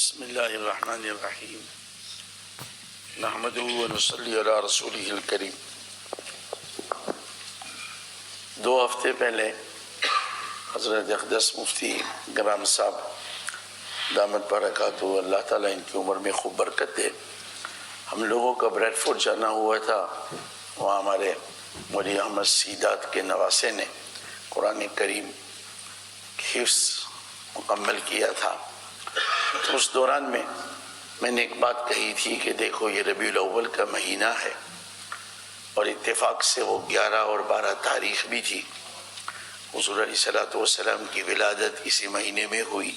بسم اللہ الرحمن الرحیم نحمدہ ونصلی علی رسولہ الکریم۔ 2 ہفتے پہلے حضرت اقدس مفتی گرام صاحب دامت برکاتہ اللہ تعالیٰ ان کی عمر میں خوب برکت دے، ہم لوگوں کا بریڈ فورٹ جانا ہوا تھا۔ وہاں ہمارے مولوی احمد سیدات کے نواسے نے قرآن کریم حفظ مکمل کیا تھا۔ تو اس دوران میں نے ایک بات کہی تھی کہ دیکھو یہ ربیع الاول کا مہینہ ہے اور اتفاق سے وہ 11 اور 12 تاریخ بھی تھی۔ حضور علیہ السلام کی ولادت اسی مہینے میں ہوئی،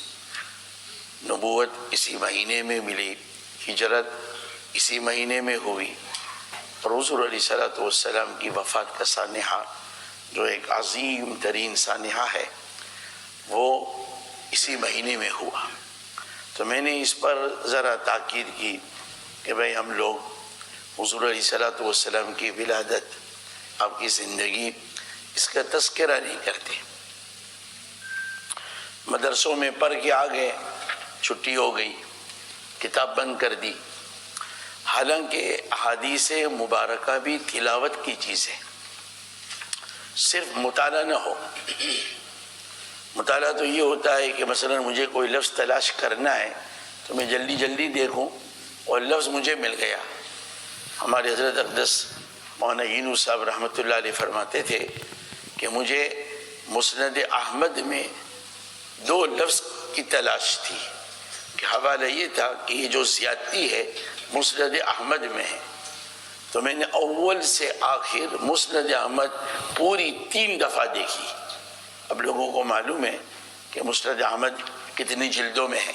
نبوت اسی مہینے میں ملی، ہجرت اسی مہینے میں ہوئی، اور حضور علیہ السلام کی وفات کا سانحہ جو ایک عظیم ترین سانحہ ہے وہ اسی مہینے میں ہوا۔ تو میں نے اس پر ذرا تاکید کی کہ بھئی ہم لوگ حضور علیہ السلام کی ولادت، آپ کی زندگی، اس کا تذکرہ نہیں کرتے۔ مدرسوں میں پڑھ کے آگئے، چھٹی ہو گئی، کتاب بند کر دی۔ حالانکہ احادیث مبارکہ بھی تلاوت کی چیز ہے، صرف مطالعہ نہ ہو۔ مطالعہ تو یہ ہوتا ہے کہ مثلا مجھے کوئی لفظ تلاش کرنا ہے تو میں جلدی جلدی دیکھوں اور لفظ مجھے مل گیا۔ ہمارے حضرت اقدس مولانا یونس صاحب رحمۃ اللہ علیہ فرماتے تھے کہ مجھے مسند احمد میں 2 لفظ کی تلاش تھی، کہ حوالہ یہ تھا کہ یہ جو زیادتی ہے مسند احمد میں ہے۔ تو میں نے اول سے آخر مسند احمد پوری 3 دفعہ دیکھی۔ اب لوگوں کو معلوم ہے کہ مسند احمد کتنی جلدوں میں ہے۔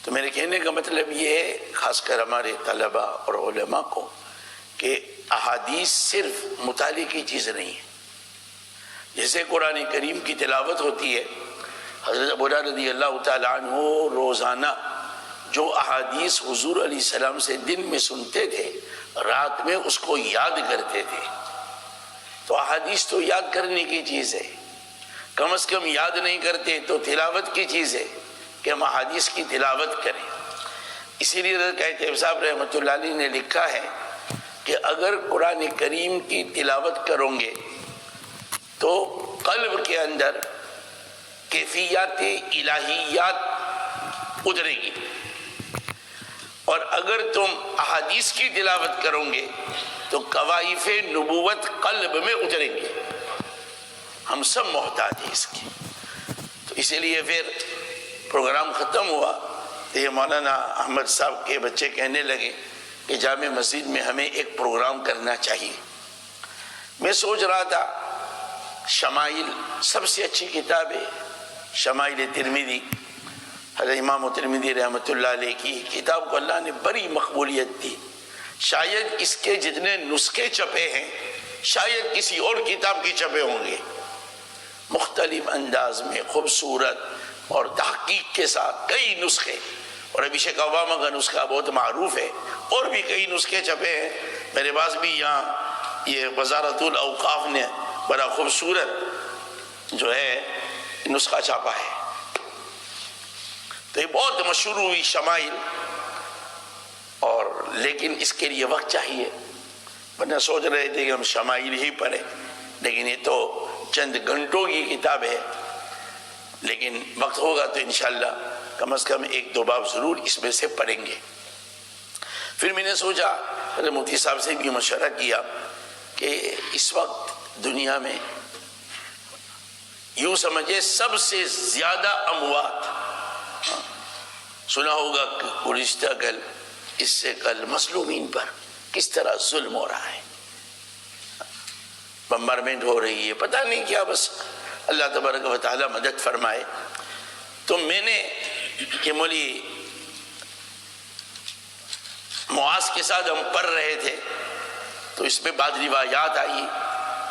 تو میرے کہنے کا مطلب یہ ہے، خاص کر ہمارے طلباء اور علماء کو، کہ احادیث صرف مطالعے کی چیز نہیں ہے۔ جیسے قرآن کریم کی تلاوت ہوتی ہے، حضرت ابو ہریرہ رضی اللہ تعالیٰ عنہ روزانہ جو احادیث حضور علیہ السلام سے دن میں سنتے تھے، رات میں اس کو یاد کرتے تھے۔ تو احادیث تو یاد کرنے کی چیز ہے، کم از کم یاد نہیں کرتے تو تلاوت کی چیز ہے کہ ہم احادیث کی تلاوت کریں۔ اسی لیے حضرت کہتے صاحب رحمۃ اللہ علیہ نے لکھا ہے کہ اگر قرآن کریم کی تلاوت کرو گے تو قلب کے اندر کیفیات الہیات اترے گی، اور اگر تم احادیث کی تلاوت کرو گے تو کوائف نبوت قلب میں اتریں گے۔ ہم سب محتاج ہیں اس کی۔ تو اسی لیے پھر پروگرام ختم ہوا تو یہ مولانا احمد صاحب کے بچے کہنے لگے کہ جامع مسجد میں ہمیں ایک پروگرام کرنا چاہیے۔ میں سوچ رہا تھا شمائل سب سے اچھی کتاب ہے، شمائل ترمذی، حضرت امام ترمذی رحمۃ اللہ علیہ کی کتاب کو اللہ نے بڑی مقبولیت دی۔ شاید اس کے جتنے نسخے چھپے ہیں شاید کسی اور کتاب کی چھپے ہوں گے، مختلف انداز میں خوبصورت اور تحقیق کے ساتھ کئی نسخے، اور ابھیشیک اوباما کا نسخہ بہت معروف ہے، اور بھی کئی نسخے چھپے ہیں۔ میرے پاس بھی یہاں یہ وزارت الاوقاف نے بڑا خوبصورت جو ہے نسخہ چھاپا ہے۔ تو یہ بہت مشہور ہوئی شمائل، اور لیکن اس کے لیے وقت چاہیے، ورنہ سوچ رہے تھے کہ ہم شمائل ہی پڑھیں، لیکن یہ تو چند گھنٹوں کی کتاب ہے، لیکن وقت ہوگا تو انشاءاللہ کم از کم 1-2 باب ضرور اس میں سے پڑھیں گے۔ پھر میں نے سوچا، حضرت مفتی صاحب سے بھی مشورہ کیا کہ اس وقت دنیا میں یوں سمجھے سب سے زیادہ اموات، سنا ہوگا گزشتہ کل، اس سے کل مظلومین پر کس طرح ظلم ہو رہا ہے، بمبارمنٹ ہو رہی ہے، پتہ نہیں کیا، بس اللہ تبارک و تعالی مدد فرمائے۔ تو میں نے کہ مولوی معاذ کے ساتھ ہم پڑھ رہے تھے تو اس میں بعض روایات آئی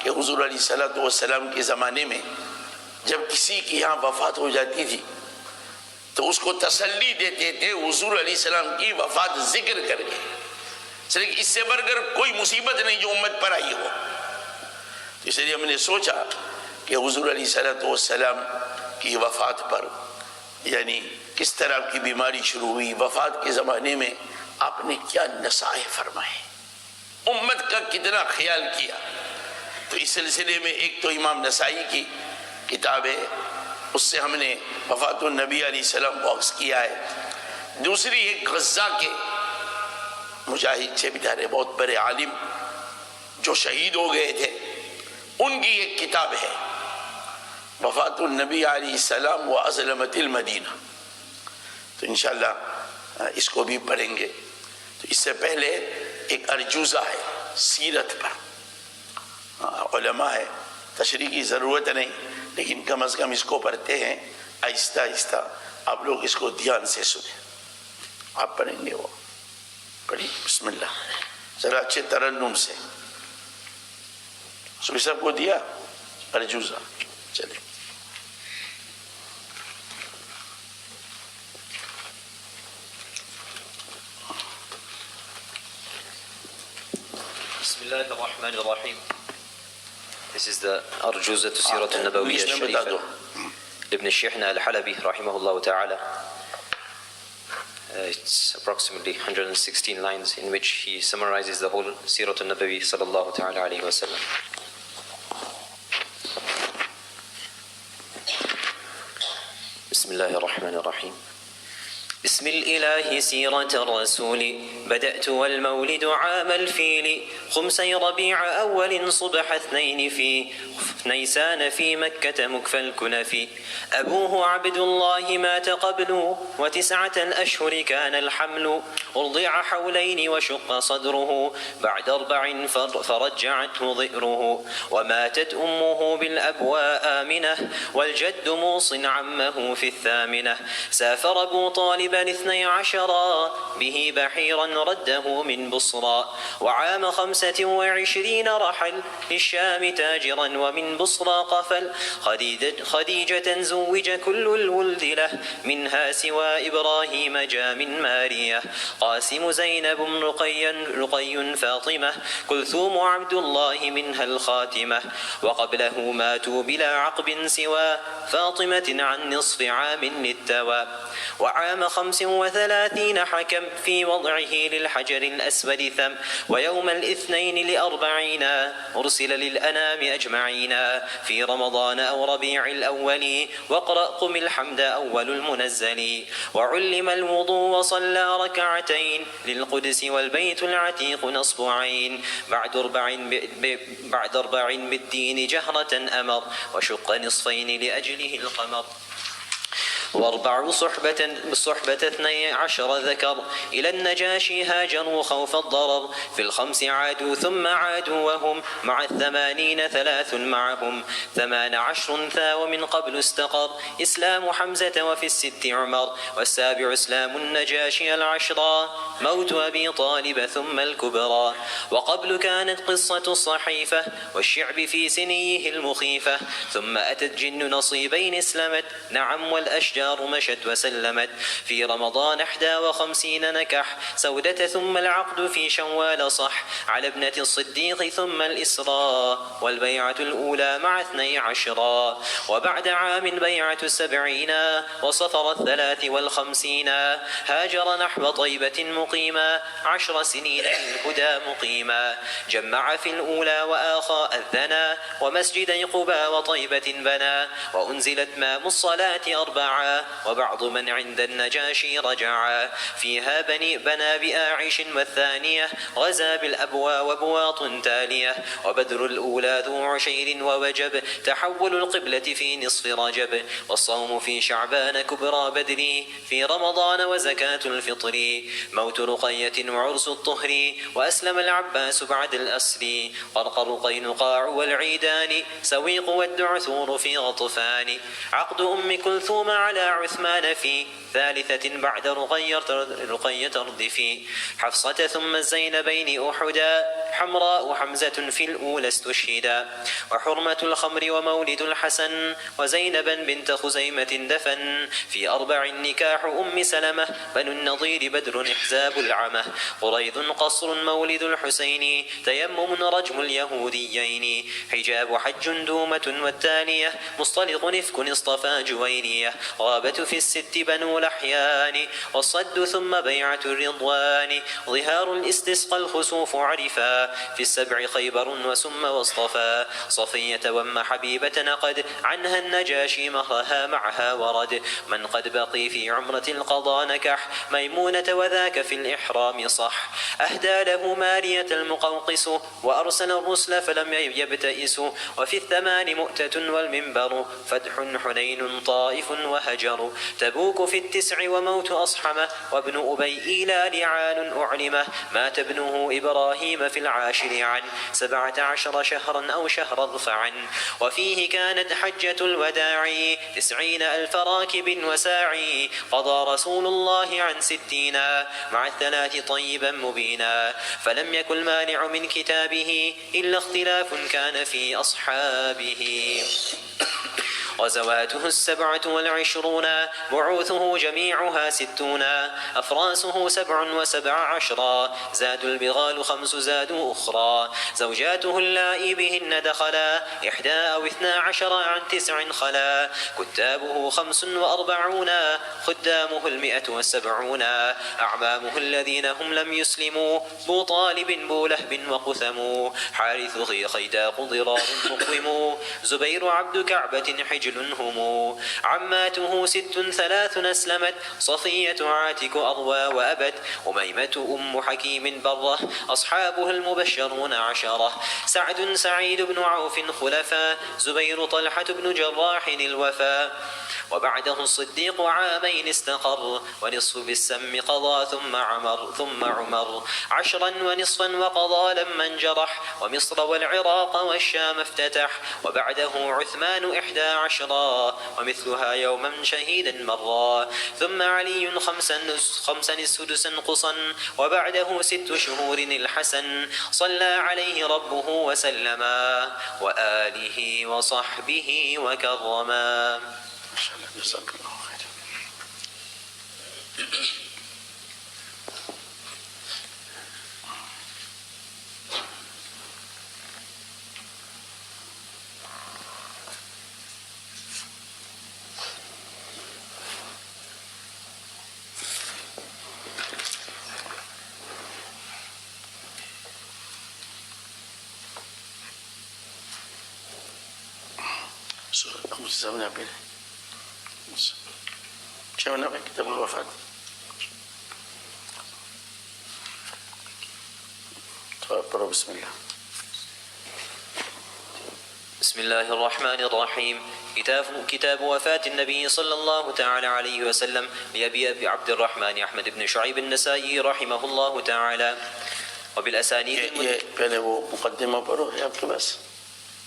کہ حضور علیہ السلام کے زمانے میں جب کسی کی یہاں وفات ہو جاتی تھی تو اس کو تسلی دیتے تھے حضور علیہ السلام کی وفات ذکر کر کے، صرف اس سے بڑھ کر کوئی مصیبت نہیں جو امت پر آئی ہو۔ اس لیے ہم نے سوچا کہ حضور علیہ السلام کی وفات پر یعنی کس طرح آپ کی بیماری شروع ہوئی، وفات کے زمانے میں آپ نے کیا نصائح فرمائے، امت کا کتنا خیال کیا. تو اس سلسلے میں ایک تو امام نسائی کی کتاب ہے، اس سے ہم نے وفات النبی علیہ السلام کو عکس کیا ہے. دوسری ایک غزہ کے مجاہد سے بیچارے بہت بڑے عالم جو شہید ہو گئے تھے، ان کی ایک کتاب ہے وفات النبی علیہ السلام و ازلمت المدینہ. تو انشاءاللہ اس کو بھی پڑھیں گے. تو اس سے پہلے ایک ارجوزہ ہے سیرت پر، علماء ہے، تشریح کی ضرورت نہیں، لیکن کم از کم اس کو پڑھتے ہیں آہستہ آہستہ. آپ لوگ اس کو دھیان سے سنیں. آپ پڑھیں گے، وہ پڑھیں. بسم اللہ، ذرا اچھے ترنم سے. سب کو دیا ارجوزہ، چلیں. بسم الله الرحمن الرحيم. This is the أرجوزة سيرة النبوية الشريفة لابن الشيحنة الحلبي رحمه الله تعالى. It's approximately 116 lines in which he summarizes the whole سيرة النبوي صلى الله تعالى عليه وسلم. بسم الله الرحمن الرحيم. بسم الإله سيرة الرسول بدأت والمولد عام الفيل 5 ربيع أول صبح 2 في نيسان في مكة مكفى الكنف. أبوه عبد الله مات قبل و9 أشهر كان الحمل. أرضع حولين وشق صدره بعد 4 فرجعته ضئره. وماتت أمه بالأبواء آمنة والجد موص عمه في 8. سافر أبو طالب 12 به بحيرا رده من بصرى. وعام 25 رحل للشام تاجرا ومن بصرى قفل. خديجة زوج كل الولد له منها سوى إبراهيم جاء من مارية. قاسم زينب رقي فاطمة كلثوم عبد الله منها الخاتمة. وقبله ماتوا بلا عقب سوى فاطمة عن نصف عام للتوى. وعام 35 حكم في وضعه للحجر الأسود ثم. ويوم الاثنين ل40 أرسل للأنام أجمعين في رمضان أو ربيع الأول. واقرأ قم الحمد أول المنزل. وعلم الوضوء وصلى 2 للقدس والبيت العتيق نصب عين. بعد 4 بالدين جهرة أمر وشق نصفين لأجله القمر. و4 صحبة 12 ذكر إلى النجاشي هاجروا خوف الضرر. في 5 عادوا ثم عادوا وهم مع 80 3 معهم. 18 ثا ومن قبل استقر إسلام حمزة وفي 6 عمر. والسابع إسلام النجاشي 10 موت أبي طالب ثم الكبرى. وقبل كانت قصة الصحيفة والشعب في سنيه المخيفة. ثم أتت جن نصيبين اسلمت نعم والأشجار مشت وسلمت. في رمضان 51 نكح سودة ثم العقد في شوال صح على ابنة الصديق ثم الإسراء. والبيعة الأولى مع 12. وبعد عام بيعة 70 وصفر 53 هاجر نحو طيبة مقيما 10 سنين للهدى مقيما. جمع في الأولى وآخى أذنا ومسجدي قباء وطيبة بنى. وأنزلت مام الصلاة 4 وبعض من عند النجاشي رجعا. فيها بنى بآعش والثانية غزا بالأبوى وبواط تالية. وبدر الأولى ذو عشير ووجب تحول القبلة في نصف رجب. والصوم في شعبان كبرى بدري في رمضان وزكاة الفطر. موت رقية وعرس الطهر وأسلم العباس بعد الأسر. قرقر قينقاع والعيدان سويق والدعثور في غطفان. عقد أم كلثوم على عثمان في 3 بعد رقية تردفي. حفصة ثم الزينبين أحدا حمراء حمزة في الأولى استشهدا. وحرمة الخمر ومولد الحسن وزينبا بنت خزيمة دفن. في 4 نكاح أم سلمة بنو النضير بدر إحزاب العمة. قريض قصر مولد الحسين تيمم رجم اليهوديين. حجاب حج دومة والتالية مصطلق نفك اصطفى جويرية. والقرابة في الست بنو لحيان والصد ثم بيعة الرضوان ظهار الاستسقى الخسوف عرفا في السبع خيبر وسم واصطفى صفية وام حبيبة قد عنها النجاشي مهرها معها ورد من قد بقي في عمرة القضاء نكح ميمونة وذاك في الإحرام صح أهدى له مارية المقوقس وأرسل الرسل فلم يبتئسوا وفي الثمان مؤتة والمنبر فتح حنين طائف وهجر تبوك في التسع وموت أصحمه وابن أبي إيلى لعان أعلمه مات ابنه إبراهيم في العاشر عن 17 شهرا أو شهر ارفعا وفيه كانت حجة الوداع 90,000 راكب وساعي قضى رسول الله عن 60 مع الثلاث طيبا مبينا فلم يكن مانع من كتابه إلا اختلاف كان في أصحابه غزواته 27 بعوثه جميعها 60 أفراسه 17 زادوا البغال 5 زادوا أخرى زوجاته اللائي بهن دخلا 1 أو 12 عن 9 خلا كتابه 45 خدامه 170 أعمامه الذين هم لم يسلموا بو طالب بو لهب وقثم حارث خيداق ضرار مقوم زبير عبد كعبة حجر هم عماته 6 3 أسلمت صفية عاتك أضوى وأبت أميمة أم حكيم بره أصحابه المبشرون 10 سعد سعيد بن عوف خلفا زبير طلحة بن جراح الوفا وبعده الصديق عامين استقر ونصف بالسم قضى ثم عمر 10 ونصفا وقضى لما انجرح ومصر والعراق والشام افتتح وبعده عثمان 11 ومثلها يوما شهيدا مرا ثم علي 5 السدسا قصا وبعده 6 شهور الحسن صلى عليه ربه وسلما وآله وصحبه وكرما. جزاك الله خير. سامنا بيه شوفنا في كتاب الوفاة. تفضل بسم الله. بسم الله الرحمن الرحيم. كتاب وفاة النبي صلى الله تعالى عليه وسلم لأبي عبد الرحمن أحمد بن شعيب النسائي رحمه الله تعالى وبالأسانيد پہلے وہ مقدمہ پڑھو ہے آپ کے پاس.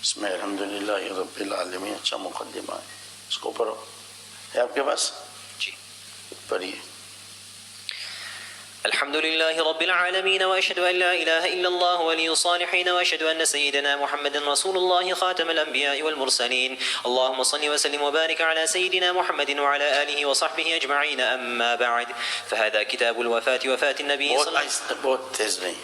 بسم اللہ الحمد للہ رب العالمین. اچھا مقدمہ ہے, اس کو پڑھو ہے آپ کے پاس. جی پڑھیے. الحمد لله رب العالمين وأشهد أن لا إله إلا الله ولي الصالحين وأشهد أن سيدنا محمد رسول الله خاتم الأنبياء والمرسلين. اللهم صل وسلم وبارك على سيدنا محمد وعلى آله وصحبه أجمعين. أما بعد فهذا كتاب الوفاة وفاة النبي بہت تیز نہیں.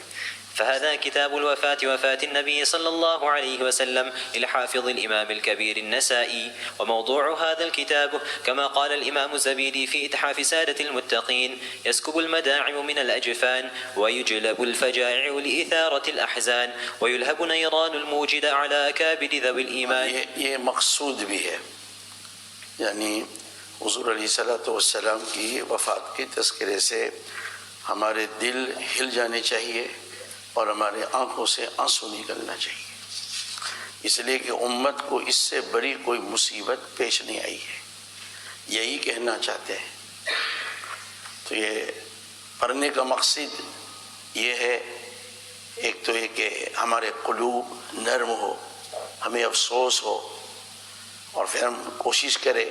فهذا كتاب الوفاة وفاة النبي صلى الله عليه وسلم للحافظ الإمام الكبير النسائي. وموضوع هذا الكتاب كما قال الإمام الزبيدي في إتحاف سادة المتقين يسكب المداعم من الأجفان ويجلب الفجائع لإثارة الأحزان ويلهب نيران الموجد على أكابد ذوي الإيمان. یہ مقصود بھی ہے, یعنی حضور علیہ الصلوۃ والسلام کی وفات کے تذکرے سے ہمارے دل ہل جانے چاہیے اور ہمارے آنکھوں سے آنسو نکلنا چاہیے, اس لیے کہ امت کو اس سے بڑی کوئی مصیبت پیش نہیں آئی ہے, یہی کہنا چاہتے ہیں. تو یہ پڑھنے کا مقصد یہ ہے, ایک تو یہ کہ ہمارے قلوب نرم ہو, ہمیں افسوس ہو, اور پھر ہم کوشش کریں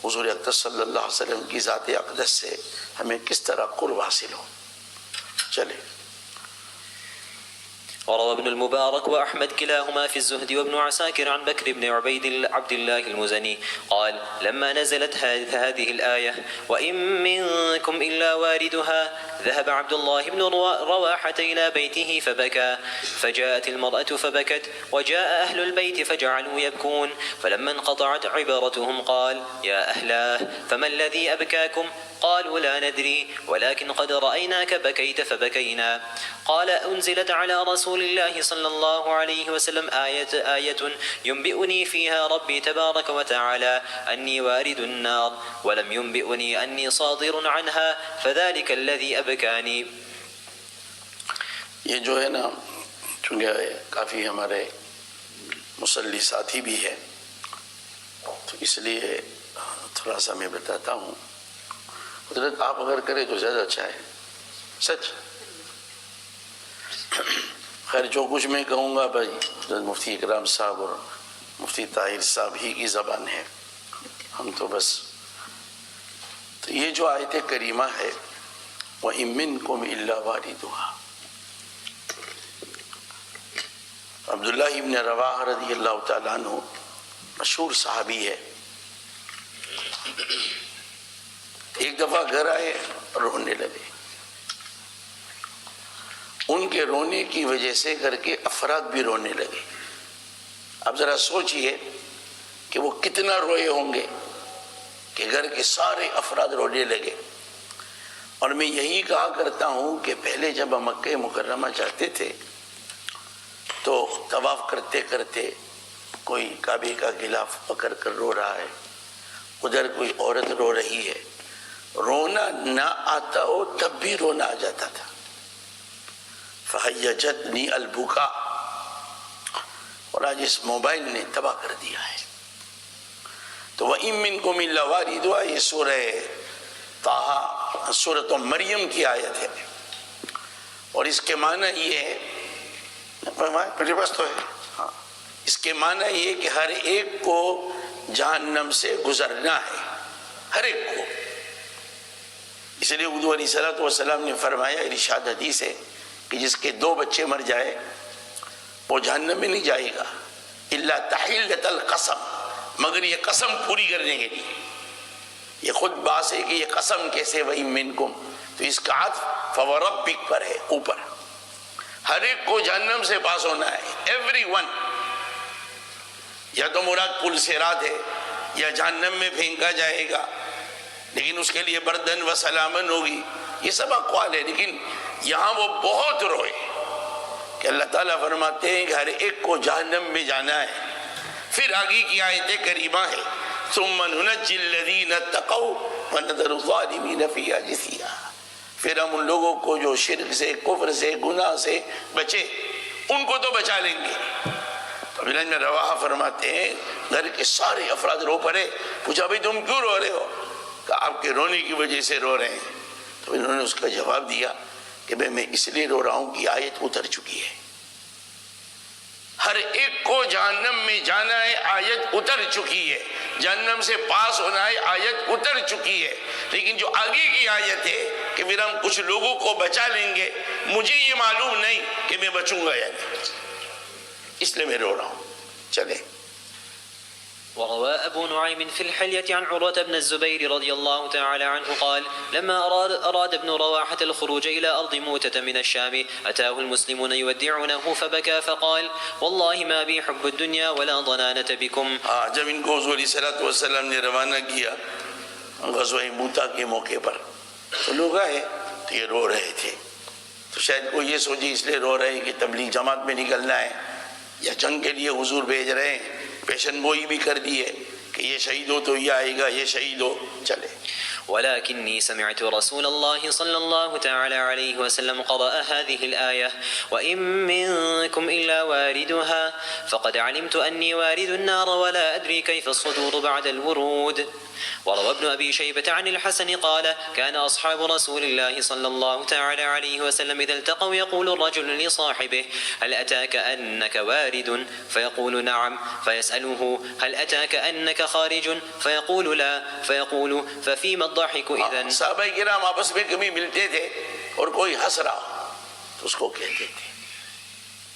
حضور اقدس صلی اللہ علیہ وسلم کی ذات اقدس سے ہمیں کس طرح قرب حاصل ہو. چلے. وروى ابن المبارك وأحمد كلاهما في الزهد وابن عساكر عن بكر بن عبد الله المزني قال لما نزلت هذه الآية وإن منكم إلا واردها ذهب عبد الله بن رواحة إلى بيته فبكى فجاءت المرأة فبكت وجاء أهل البيت فجعلوا يبكون فلما انقطعت عبارتهم قال يا أهلاه فما الذي أبكاكم قالوا لا ندري ولكن قد رأيناك بكيت فبكينا قال أنزلت على رسول الله صلى الله عليه وسلم آية ينبئني فيها ربي تبارك وتعالى أني وارد النار ولم ينبئني أني صادر عنها فذلك الذي أبكاني. یہ جو ہے نا چونکہ کافی ہمارے مصلی ساتھی بھی ہے تو اس لیے تھوڑا سا میں بتاتا ہوں. حضرت آپ اگر کرے تو زیادہ اچھا ہے سچ. خیر جو کچھ میں کہوں گا بھائی حضرت مفتی اکرام صاحب اور مفتی طاہر صاحب ہی کی زبان ہے, ہم تو بس. تو یہ جو آیت کریمہ ہے وَإِن مِّنكُمْ إِلَّا وَارِدُهَا, عبداللہ ابن رواحہ رضی اللہ تعالیٰ عنہ مشہور صحابی ہے. ایک دفعہ گھر آئے رونے لگے. ان کے رونے کی وجہ سے گھر کے افراد بھی رونے لگے. اب ذرا سوچئے کہ وہ کتنا روئے ہوں گے کہ گھر کے سارے افراد رونے لگے. اور میں یہی کہا کرتا ہوں کہ پہلے جب ہم مکہ مکرمہ جاتے تھے تو طواف کرتے کرتے کوئی کعبے کا غلاف پکڑ کر رو رہا ہے, ادھر کوئی عورت رو رہی ہے, رونا نہ آتا ہو تب بھی رونا آ جاتا تھا. فَحَيَّجَتْنِي الْبُكَاءُ, اور آج اس موبائل نے تباہ کر دیا ہے. تو وَإِن مِّنكُمْ إِلَّا وَارِدُهَا یہ سورہ طٰہٰ سورۃ مریم کی آیت ہے. اور اس کے معنی یہ ہے, میرے پاس تو ہے, ہاں, اس کے معنی یہ کہ ہر ایک کو جہنم سے گزرنا ہے, ہر ایک کو. اس لیے حضور علیہ السلام نے فرمایا ارشاد حدیث ہے کہ جس کے 2 بچے مر جائے وہ جہنم میں نہیں جائے گا الا تحلۃ القسم, مگر یہ قسم پوری کرنے کے لیے. یہ خود باس ہے کہ یہ قسم کیسے وَإِن مِّنكُمْ, تو اس کا عطف فَوَرَبِّكَ پر ہے, اوپر. ہر ایک کو جہنم سے پاس ہونا ہے, ایوری ون. یا تو مراد پل صراط ہے یا جہنم میں پھینکا جائے گا, لیکن اس کے لیے بردن و سلامن ہوگی. یہ سب اقوال ہے, لیکن یہاں وہ بہت روئے کہ اللہ تعالیٰ فرماتے ہیں کہ ہر ایک کو جہنم میں جانا ہے. پھر آگے کی آیت کریمہ ہے ثُمَّ نُنَجِّي الَّذِينَ اتَّقَوْا وَنَذَرُ الظَّالِمِينَ فِيهَا جِثِيًّا. پھر ہم ان لوگوں کو جو شرک سے, کفر سے, گناہ سے بچے, ان کو تو بچا لیں گے. عبداللہ بن رواحہ فرماتے ہیں گھر کے سارے افراد رو پڑے. پوچھا بھئی تم کیوں رو رہے ہو؟ کہ آپ کے رونے کی وجہ سے رو رہے ہیں. تو انہوں نے اس کا جواب دیا کہ میں اس لیے رو رہا ہوں کہ آیت اتر چکی ہے, ہر ایک کو جہنم میں جانا ہے, آیت اتر چکی ہے. جہنم سے پاس ہونا ہے, آیت اتر چکی ہے. لیکن جو آگے کی آیت ہے کہ پھر ہم کچھ لوگوں کو بچا لیں گے, مجھے یہ معلوم نہیں کہ میں بچوں گا یا نہیں, اس لیے میں رو رہا ہوں. چلیں. وروى أبو نعيم في الحلية عن عروة بن الزبير رضي الله تعالى عنه قال لما أراد ابن رواحة الخروج إلى أرض موتة من الشام أتاه المسلمون يودعونه فبكى فقال والله ما بي حب الدنيا ولا ضنانة بكم. جب ان کو حضور علیہ السلام نے روانہ کیا غزوہ موتہ کے موقع پر, تو لوگ آئے تو یہ رو رہے تھے. تو شاید کوئی یہ سوچے اس لیے رو رہے ہیں کہ تبلیغ جماعت میں نکلنا ہے یا جنگ کے لیے حضور بھیج رہے ہیں. پیشن گوئی بھی کر دی ہے کہ یہ شہید ہو تو یہ آئے گا, یہ شہید ہو. چلے. ولكني سمعت رسول الله صلى الله تعالى عليه وسلم قرأ هذه الآية وإن منكم إلا واردها فقد علمت أني وارد النار ولا أدري كيف الصدور بعد الورود. وروى ابن أبي شيبة عن الحسن قال كان أصحاب رسول الله صلى الله تعالى عليه وسلم إذا التقوا يقول الرجل لصاحبه هل أتاك أنك وارد فيقول نعم فيسأله هل أتاك أنك خارج فيقول لا فيقول ففيما الضحك إذن. صحابہ کرام آپس میں کبھی ملتے تھے اور کوئی ہنس رہا تو اس کو کہتے تھے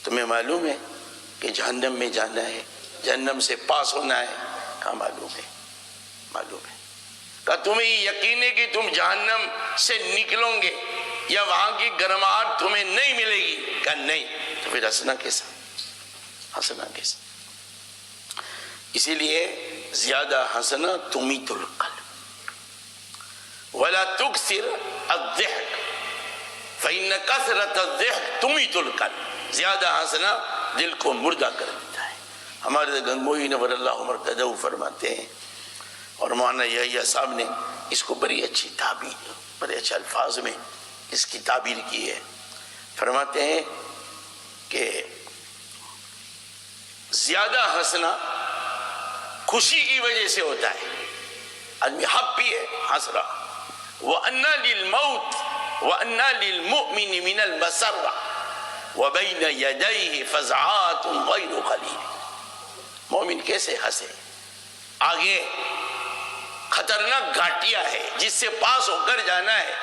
تمہیں معلوم ہے کہ جہنم میں جانا ہے، جہنم سے پاس ہونا ہے؟ کہا معلوم ہے، معلوم ہے۔ کہا تمہیں یہ یقین ہے کہ تم جہنم سے نکلو گے یا وہاں کی گرماہٹ تمہیں نہیں ملے گی؟ کہا نہیں۔ تو پھر ہنسنا کیسا، ہنسنا کیسا؟ اسی لیے زیادہ ہنسنا تمیت القلب، ولا تکثر الضحک فإن کثرت الضحک تمیت القلب۔ زیادہ ہنسنا دل کو مردہ کر دیتا ہے۔ ہمارے گنگوئی نور اللہ مرقدہ فرماتے ہیں، اور مولانا یحییٰ صاحب نے اس کو بڑی اچھی تعبیر، بڑے اچھے الفاظ میں اس کی تعبیر کی ہے۔ فرماتے ہیں کہ زیادہ ہنسنا خوشی کی وجہ سے ہوتا ہے، آدمی ہیپی ہے، ہنس رہا۔ وَأَنَّا لِلْمَوْتِ وَأَنَّا لِلْمُؤْمِنِ مِنَ الْمَسَرَّةِ وَبَيْنَ يَدَيْهِ فَزْعَاتٌ غَيْرُ قَلِيلٍ۔ مومن کیسے ہنسے؟ آگے خطرناک گھاٹیاں ہے جس سے پاس ہو کر جانا ہے،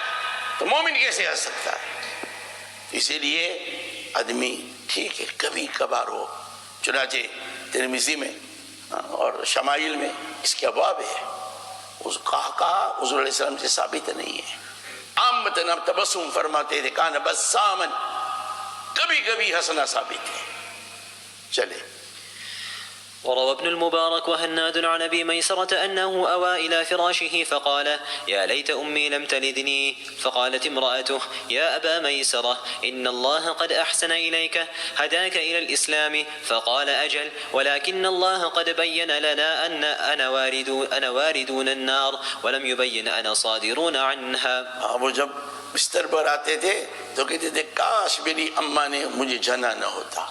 تو مومن کیسے ہنس سکتا ہے؟ اسی لیے آدمی ٹھیک ہے کبھی کبھار ہو، چنانچہ ترمذی میں اور شمائل میں اس کے ابواب ہے، اس کہا حضور علیہ السلام سے ثابت نہیں ہے۔ عامتاً اب تبسم فرماتے تھے، کان بسامن، کبھی کبھی ہنسنا ثابت ہے۔ چلے وروى ابن المبارك وهناد عن أبي ميسرة أنه أوى إلى فراشه فقال يا ليت أمي لم تلدني، فقالت امرأته يا أبا ميسرة إن الله قد أحسن إليك هداك إلى الإسلام، فقال أجل ولكن الله قد بين لنا أن أنا واردون النار ولم يبين أنا صادرون عنها۔ وہ جب بستر پر آتے تھے تو کہتے تھے کاش میری اماں نے مجھے جنا نہ ہوتا،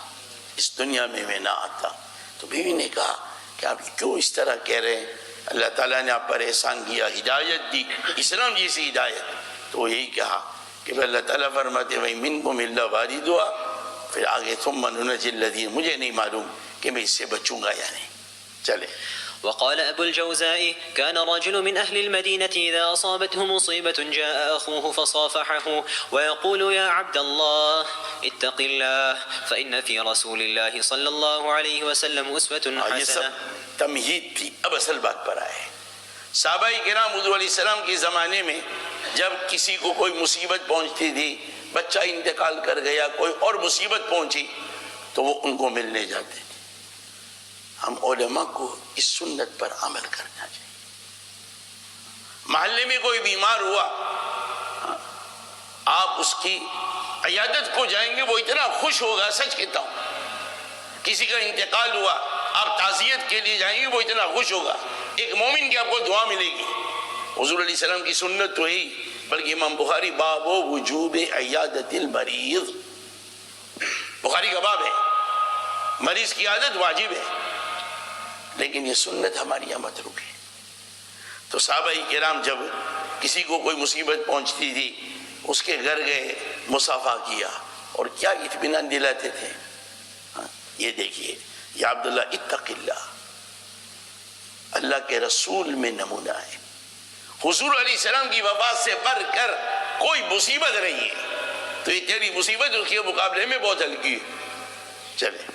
اس دنیا میں میں نہ آتا۔ تو بیوی نے کہا کہ آپ کیوں اس طرح کہہ رہے ہیں؟ اللہ تعالیٰ نے آپ پر احسان کیا، ہدایت دی، اسلام جیسی ہدایت۔ تو وہ یہی کہا کہ اللہ تعالیٰ فرماتے ہیں منکم الا واردھا، پھر آگے ثم ننجی الذین، مجھے نہیں معلوم کہ میں اس سے بچوں گا یا نہیں۔ چلے وقال أبو الجوزاء كان رجل من أهل المدينة إذا أصابته مصيبة جاء أخوه فصافحه ويقول يا عبد الله اتق الله فإن في رسول الله صلى الله عليه وسلم أسوة یہ سب حسنة۔ تمہید تھی، اب اصل بات پر آئے۔ صحابہ کرام حضور علیہ السلام کے زمانے میں جب کسی کو کوئی مصیبت پہنچتی تھی، بچہ انتقال کر گیا، کوئی اور مصیبت پہنچی، تو وہ ان کو ملنے جاتے تھے۔ ہم علماء کو اس سنت پر عمل کرنا چاہیے۔ محلے میں کوئی بیمار ہوا، آپ اس کی عیادت کو جائیں گے، وہ اتنا خوش ہوگا، سچ کہتا ہوں۔ کسی کا انتقال ہوا، آپ تعزیت کے لیے جائیں گے، وہ اتنا خوش ہوگا۔ ایک مومن کی آپ کو دعا ملے گی۔ حضور علیہ السلام کی سنت تو ہی، بلکہ امام بخاری باب وجوب عیادت المریض، بخاری کا باب ہے، مریض کی عیادت واجب ہے، لیکن یہ سنت ہماری یہاں متروک ہے۔ تو صحابہ کرام جب کسی کو کوئی مصیبت پہنچتی تھی، اس کے گھر گئے، مصافحہ کیا، اور کیا اطمینان دلاتے تھے۔ یہ دیکھیے، یا عبداللہ اتق اللہ، اللہ کے رسول میں نمونہ ہے۔ حضور علیہ السلام کی وفات سے بڑھ کر کوئی مصیبت نہیں ہے، تو یہ تیری مصیبت اس کے مقابلے میں بہت ہلکی ہے۔ چلے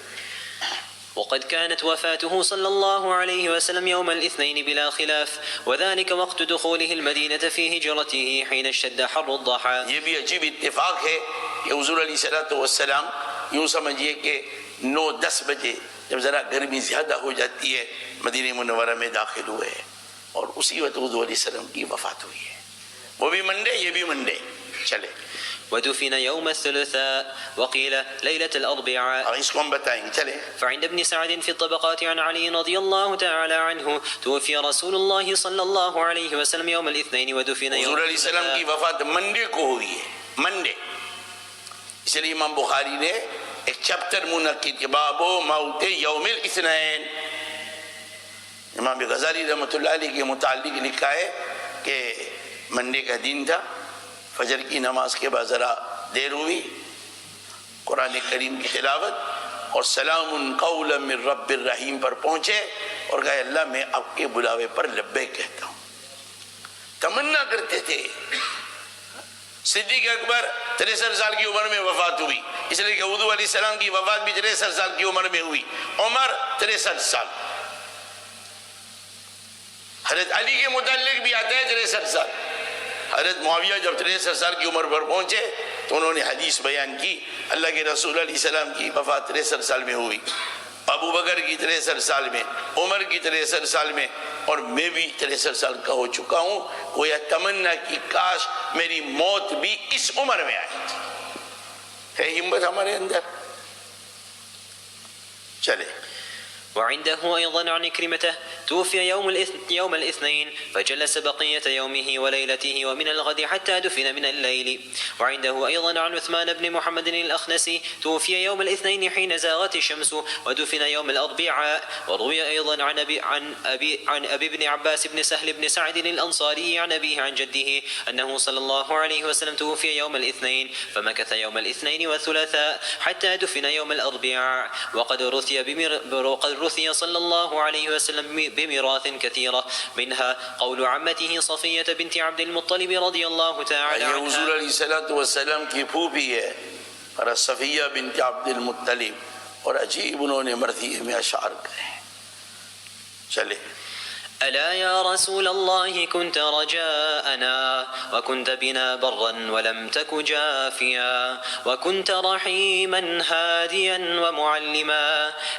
وقد كانت وفاته صلى الله عليه وسلم يوم الاثنين بلا خلاف، وذلك وقت دخوله المدينة في هجرته حين اشتد حر الضحى۔ یہ بھی عجیب اتفاق ہے کہ حضور علیہ السلام یوں سمجھیے کہ 9-10 بجے جب ذرا گرمی زیادہ ہو جاتی ہے، مدینہ منورہ میں داخل ہوئے، اور اسی وقت حضور علیہ السلام کی وفات ہوئی ہے۔ وہ بھی منڈے، یہ بھی منڈے۔ چلے ودفن يوم الثلاثاء وقيل ليلة الأربعاء۔ اب اس کو ہم بتائیں گے۔ چلے فعند ابن سعد في الطبقات عن علي رضي الله تعالى عنه توفي رسول الله صلى الله عليه وسلم يوم الاثنين ودفن يوم حضور علیہ السلام کی الثلاثاء۔ وفات منڈے کو ہوئی ہے، منڈے۔ اس لیے امام بخاری نے ایک چیپٹر منعقد کیا، باب موت یوم الاثنین۔ امام غزالی رحمۃ اللہ علیہ کے متعلق لکھا ہے کہ منڈے کا دن تھا، فجر کی نماز کے بعد ذرا دیر ہوئی، قرآن کریم کی تلاوت، اور سلام قولا من رب الرحیم پر پہنچے، اور کہا اللہ میں آپ کے بلاوے پر لبیک کہتا ہوں۔ تمنا کرتے تھے صدیق اکبر 63 سال کی عمر میں وفات ہوئی، اس لیے کہ حضور علیہ السلام کی وفات بھی 63 سال کی عمر میں ہوئی۔ عمر 63 سال، حضرت علی کے متعلق بھی آتا ہے 63 سال۔ حضرت معاویہ جب 63 سال کی عمر پر پہنچے تو انہوں نے حدیث بیان کی، اللہ کے رسول علیہ السلام کی وفات 63 سال میں ہوئی، ابو بکر کی 63 سال میں، عمر کی 63 سال میں، اور میں بھی 63 سال کا ہو چکا ہوں۔ وہ یہ تمنا کی کاش میری موت بھی اس عمر میں آئے۔ ہے ہمت ہمارے اندر؟ چلے۔ وعنده أيضا عن كريمته توفي يوم الاثنين فجلس بقية يومه وليلته ومن الغد حتى دفن من الليل. وعنده أيضا عن عثمان بن محمد الأخنسي توفي يوم الاثنين حين زاغت الشمس ودفن يوم الأربعاء. وروي أيضا عن أبي بن عباس بن سهل بن سعد الأنصاري عن أبيه عن جده أنه صلى الله عليه وسلم توفي يوم الاثنين فمكث يوم الاثنين والثلاثاء حتى دفن يوم الأربعاء. وقد رثي صلى الله عليه وسلم بميراث كثيرة منها قول عمته صفية بنت عبد المطلب رضي الله تعالى عنها. یہ حضور علیہ السلام کی پھوپھی ہے اور صفیہ بنت عبد المطلب، اور عجیب انہوں نے مرثیے میں اشعار کہے۔ چلے۔ ألا يا رسول الله كنت رجاءنا وكنت بنا برا ولم تك جافيا وكنت رحيما هاديا ومعلما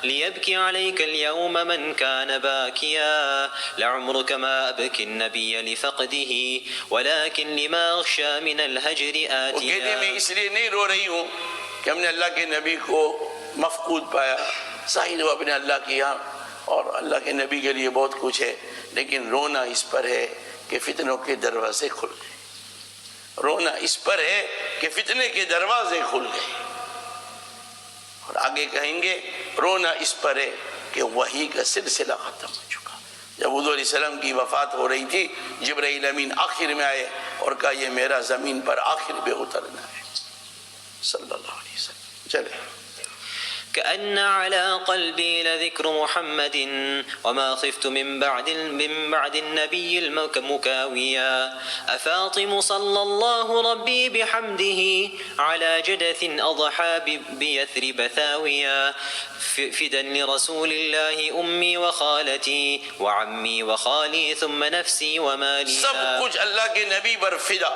ليبكي عليك اليوم من كان باكيا لعمرك ما أبكي النبي لفقده ولكن لما أغشى من الهجر آتيا. وہ کہتے میں اس لیے نہیں رو رہی ہوں کہ ہم نے اللہ کے نبی کو مفقود پایا، ظاہر ہوا اپنے اللہ کی یہاں اور اللہ کے نبی کے لیے بہت کچھ ہے، لیکن رونا اس پر ہے کہ فتنوں کے دروازے کھل گئے۔ رونا اس پر ہے کہ فتنے کے دروازے کھل گئے، اور آگے کہیں گے رونا اس پر ہے کہ وحی کا سلسلہ ختم ہو چکا۔ جب حضور علیہ السلام کی وفات ہو رہی تھی، جبرائیل امین آخر میں آئے اور کہا یہ میرا زمین پر آخر پہ اترنا ہے، صلی اللہ علیہ وسلم۔ چلے۔ كأن على قلبي لذكر محمد وما خفت من بعد النبي المكاويا أفاطم صلى الله ربي بحمده على جدث أضحى بيثرب ثاويا فدا لرسول الله أمي وخالتي وعمي وخالي ثم نفسي ومالي. سب کچھ اللہ کے نبی پر فدا۔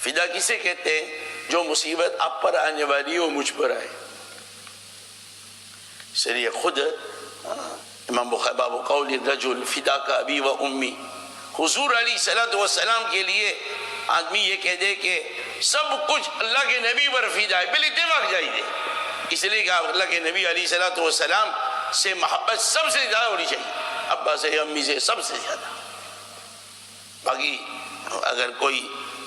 فدا کسے کہتے ہیں؟ جو مصیبت آپ پر آنے والی ہو مجھ پر آئے۔ اس لیے خود امام بخاری باب قول الرجل فداک ابی و امی، حضور علیہ السلام کے لیے آدمی یہ کہہ دے کہ سب کچھ اللہ کے نبی پر فدا ہے، بل اتفاق جائز ہے، اس لیے کہ اللہ کے نبی علیہ السلام سے محبت سب سے زیادہ ہونی چاہیے، ابا سے امی سے سب سے زیادہ۔ باقی اگر کوئی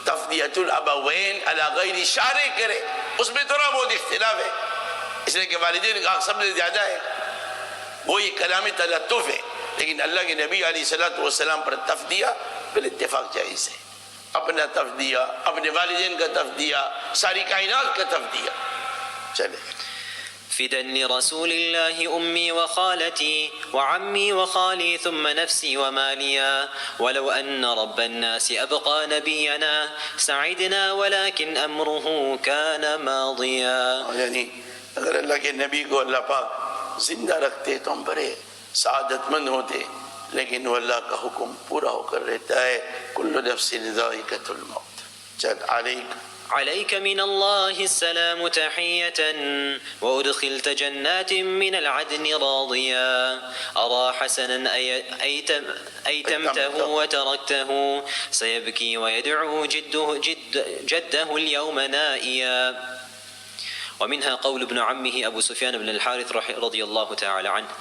تفدیۃ الابوین علی غیر شارع کرے اس میں تھوڑا بہت اختلاف ہے، اس لیے کہ والدین کا حق سب سے زیادہ ہے، وہ یہ کلام تلطف ہے، لیکن اللہ کے نبی علیہ السلام پر تفدیہ بال اتفاق جائز ہے۔ اپنا تفدیہ، اپنے والدین کا تفدیہ، ساری کائنات کا تفدیہ۔ چلے۔ فدا لرسول الله أمي وخالتي وعمي وخالي ثم نفسي وماليا ولو أن رب الناس أبقى نبينا سعدنا ولكن أمره كان ماضيا. یعنی اگر اللہ کے نبی کو اللہ پاک زندہ رکھتے تو ہم بڑے سعادت مند ہوتے، لیکن وہ اللہ کا حکم پورا ہو کر رہتا ہے، کل نفس ذائقۃ الموت۔ چل عليك من الله السلام تحية وأدخلت جنات من العدن راضيا أرى حسنا أيتمته وتركته سيبكي ويدعو جده اليوم نائيا. ومنها قول ابن عمه أبو سفيان بن الحارث رضي الله تعالى عنه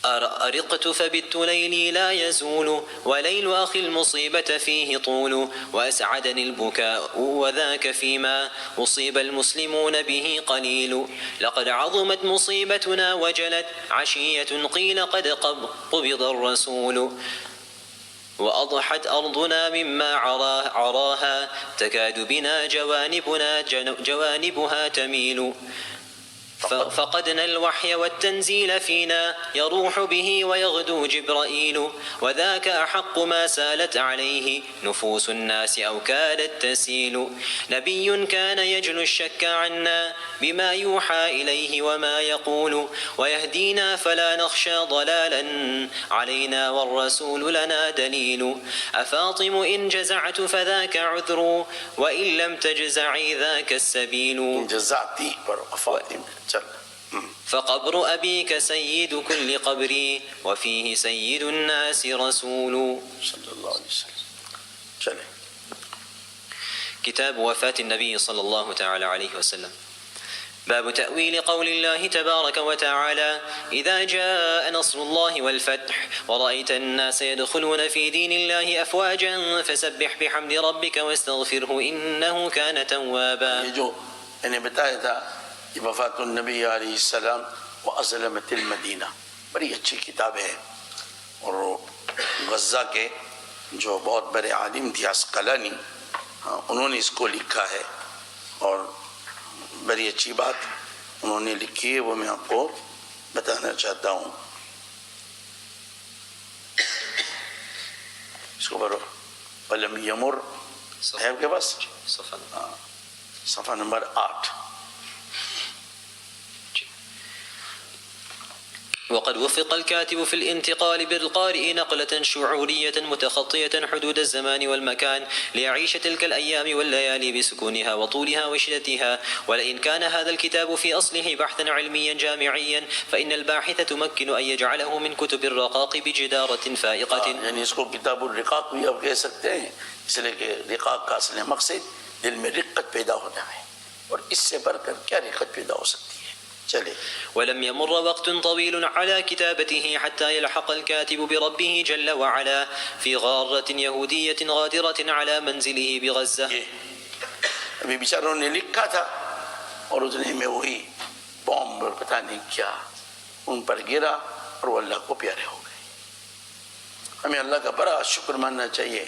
أرقت فبت ليلي لا يزول وليل أخي المصيبة فيه طول وأسعدني البكاء وذاك فيما أصيب المسلمون به قليل لقد عظمت مصيبتنا وجلت عشية قيل قد قبض الرسول وأضحت أرضنا مما عراها تكاد بنا جوانبها تميل. فقدنا الوحي والتنزيل فينا يروح به ويغدو جبرائيل وذاك أحق ما سالت عليه نفوس الناس أو كادت تسيل نبي كان يجلو الشك عنا بما يوحى إليه وما يقول ويهدينا فلا نخشى ضلالا علينا والرسول لنا دليل أفاطم إن جزعت فذاك عذر وإن لم تجزعي ذاك السبيل جزاتی پر فاطمہ چل فقبر أبيك سيد كل قبري وفيه سيد الناس رسول صلی اللہ علیہ وسلم. چلے كتاب وفاة النبي صلى الله تعالى عليه وسلم. باب تأويل قول الله تبارك وتعالى إذا جاء نصر الله والفتح ورأيت الناس يدخلون في دين الله أفواجا فسبح بحمد ربك واستغفره إنه كان توابا. یہ جو میں نے بتایا تھا یہ وفات النبی علیہ السلام وأظلمت المدینہ بڑی اچھی کتاب ہے، اور غزہ کے جو بہت بڑے عالم تھے عسقلانی، انہوں نے اس کو لکھا ہے، اور بڑی اچھی بات انہوں نے لکھی ہے، وہ میں آپ کو بتانا چاہتا ہوں. اس کو پڑھو. ولم یمر ہے آپ کے پاس صفحہ نمبر 8. وقد وفق الكاتب في الانتقال بالقارئ نقلة شعورية متخطية حدود الزمان والمكان ليعيش تلك الأيام والليالي بسكونها وطولها وشدتها. ولئن كان هذا الكتاب في أصله بحثا علميا جامعيا فإن الباحث تمكن أن يجعله من كتب الرقاق بجدارة فائقة. یعنی اس کو کتاب الرقاق بھی آپ کہہ سکتے ہیں، اس لیے کہ رقاق کا اصل مقصد دل میں رقت پیدا ہونا ہے، اور اس سے بڑھ کر کیا رقت پیدا ہو سکتی ہے. چلے. ولم يمر وقت طويل على كتابته حتى يلحق الكاتب بربه جل وعلا في غارة يهودية غادرة على منزله بغزة. ابھی بیچاروں نے لکھا تھا اور اتنے میں وہی بومب پتہ نہیں کیا ان پر گرا اور وہ اللہ کو پیارے ہو گئے. ہمیں اللہ کا بڑا شکر ماننا چاہیے.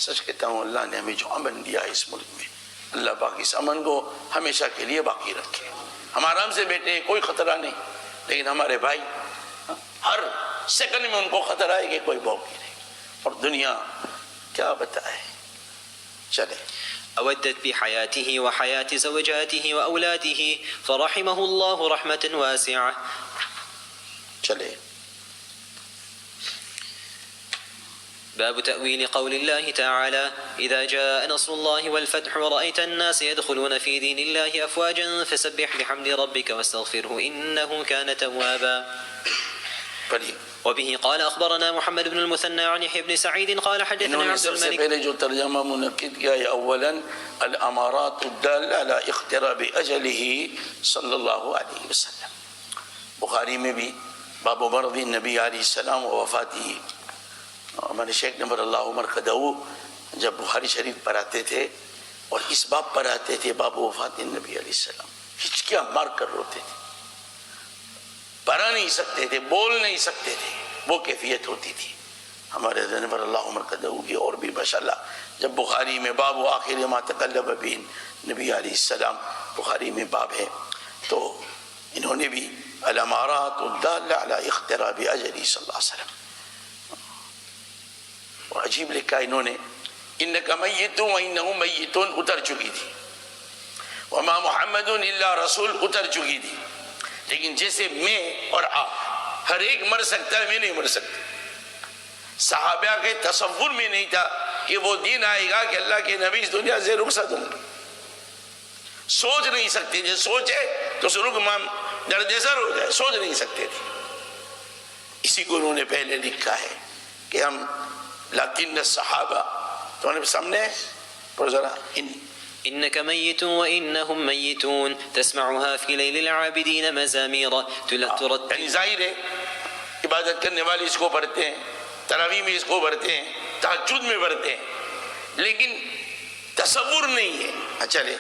سچ کہتا ہوں اللہ نے ہمیں جو امن دیا ہے اس ملک میں، اللہ پاک اس امن کو ہمیشہ کے لیے باقی رکھے. ہم آرام سے بیٹھے ہیں، کوئی خطرہ نہیں، لیکن ہمارے بھائی ہر سیکنڈ میں ان کو خطرہ ہے کہ کوئی بوم گرے، اور دنیا کیا بتائے. چلے. أودت بحياته وحياة زوجاته وأولاده فرحمه الله رحمة واسعة. چلے. باب تأويل قول الله تعالى إذا جاء نصر الله والفتح ورأيت الناس يدخلون في دين الله أفواجا فسبح بحمد ربك واستغفره إنه كان توابا. وبه قال أخبرنا محمد بن المثنى عن يحيى بن سعيد قال حدثنا عبد سب سے الملك. پہلے جو ترجمہ منعقد کیا ہے اولا الامارات الدالة على اقتراب اجله صلی اللہ علیہ وسلم. بخاری میں بھی باب مرض النبی علیہ السلام و وفاتی. ہمارے شیخ نمبر اللہ عمر قدو جب بخاری شریف پڑھاتے تھے اور اس باب پڑھاتے تھے باب وفات النبی علیہ السلام، ہچکیاں مار کر روتے تھے، پڑھا نہیں سکتے تھے، بول نہیں سکتے تھے، وہ کیفیت ہوتی تھی. ہمارے نمبر اللہ عمر قدو کی اور بھی ماشاءاللہ جب بخاری میں باب آخر ما تکلم بین نبی علیہ السلام بخاری میں باب ہے، تو انہوں نے بھی الامارات الدالة على اقتراب اجلی صلی اللہ علیہ وسلم. اور عجیب لکھا انہوں نے انک میت و انہ میتون اتر چکی تھی، وما محمد الا رسول اتر چکی تھی. لیکن جیسے میں اور آپ ہر ایک مر سکتا ہے، میں نہیں مر سکتا. صحابہ کے تصور میں نہیں تھا کہ وہ دن آئے گا کہ اللہ کے نبی اس دنیا سے رخصت ہوں گے. سوچ نہیں سکتے تھے، سوچے تو سرخ دردسر ہو جائے، سوچ نہیں سکتے تھے. اسی کو انہوں نے پہلے لکھا ہے کہ ہم لیکن الصحابہ تو نے سامنے پر ذرا إنك ميت وإنهم ميتون تسمعها في ليل العابدين مزامير ترتل. یعنی ظاہر ہے عبادت کرنے والے اس کو پڑھتے ہیں، تراویح میں اس کو پڑھتے ہیں، تہجد میں پڑھتے ہیں، لیکن تصور نہیں ہے. چلے.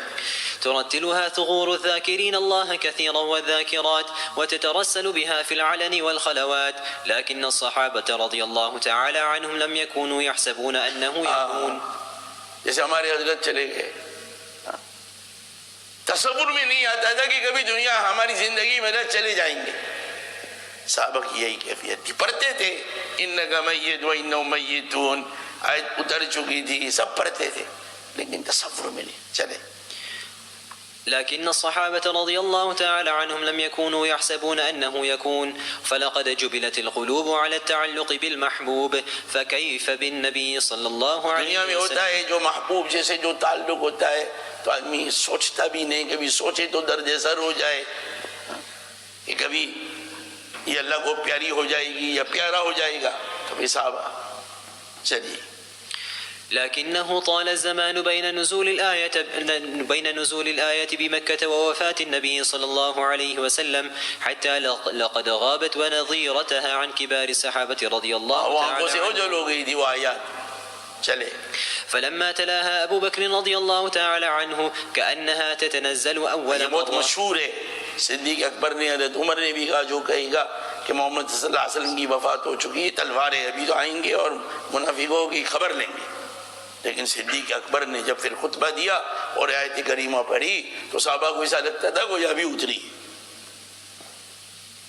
ترتلها ثغور الذاكرين الله كثيرا والذاكرات وتترسل بها في العلن والخلوات لكن الصحابة رضي الله تعالى عنهم لم يكونوا يحسبون أنه يكون. جیسے ہمارے حضرت چلے گئے، تصور میں نہیں آتا تھا کہ کبھی دنیا ہماری زندگی میں نہ چلے جائیں گے. صحابہ کی یہی کیفیت تھی. پڑھتے تھے انک میت و انہم میتون، آیت اتر چکی تھی، سب پڑھتے تھے، لیکن تصور میں نہیں. چلے لكن الصحابة رضي الله تعالى عنهم لم يكونوا يحسبون أنه يكون، فلقد جبلت القلوب على التعلق بالمحبوب، فكيف بالنبي صلى الله عليه دنیا میں ہوتا ہے جو محبوب جیسے جو تعلق ہوتا ہے تو آدمی سوچتا بھی نہیں، کبھی سوچے تو درد سر ہو جائے کہ کبھی یہ اللہ کو پیاری ہو جائے گی یا پیارا ہو جائے گا. تو صحابہ چلیے. لكنه طال الزمان بين نزول الآية بمكة ووفاة النبي صلى الله عليه وسلم حتى لقد غابت ونظيرتها عن كبار الصحابة رضي الله تعالى عنهم. فلما تلاها أبو بكر رضي الله تعالى عنه كأنها تتنزل أول مرة. بہت مشہور ہے. صدیق اکبر نے، حضرت عمر نے بھی کہا جو کہے گا کہ محمد صلی اللہ علیہ وسلم کی وفات ہو چکی ہے، تلواریں ابھی تو آئیں گے اور منافقوں کی خبر لیں گے. لیکن صدیق اکبر نے جب پھر خطبہ دیا اور آیت کریمہ پڑھی تو صحابہ کو ایسا لگتا تھا کہ ابھی اتری.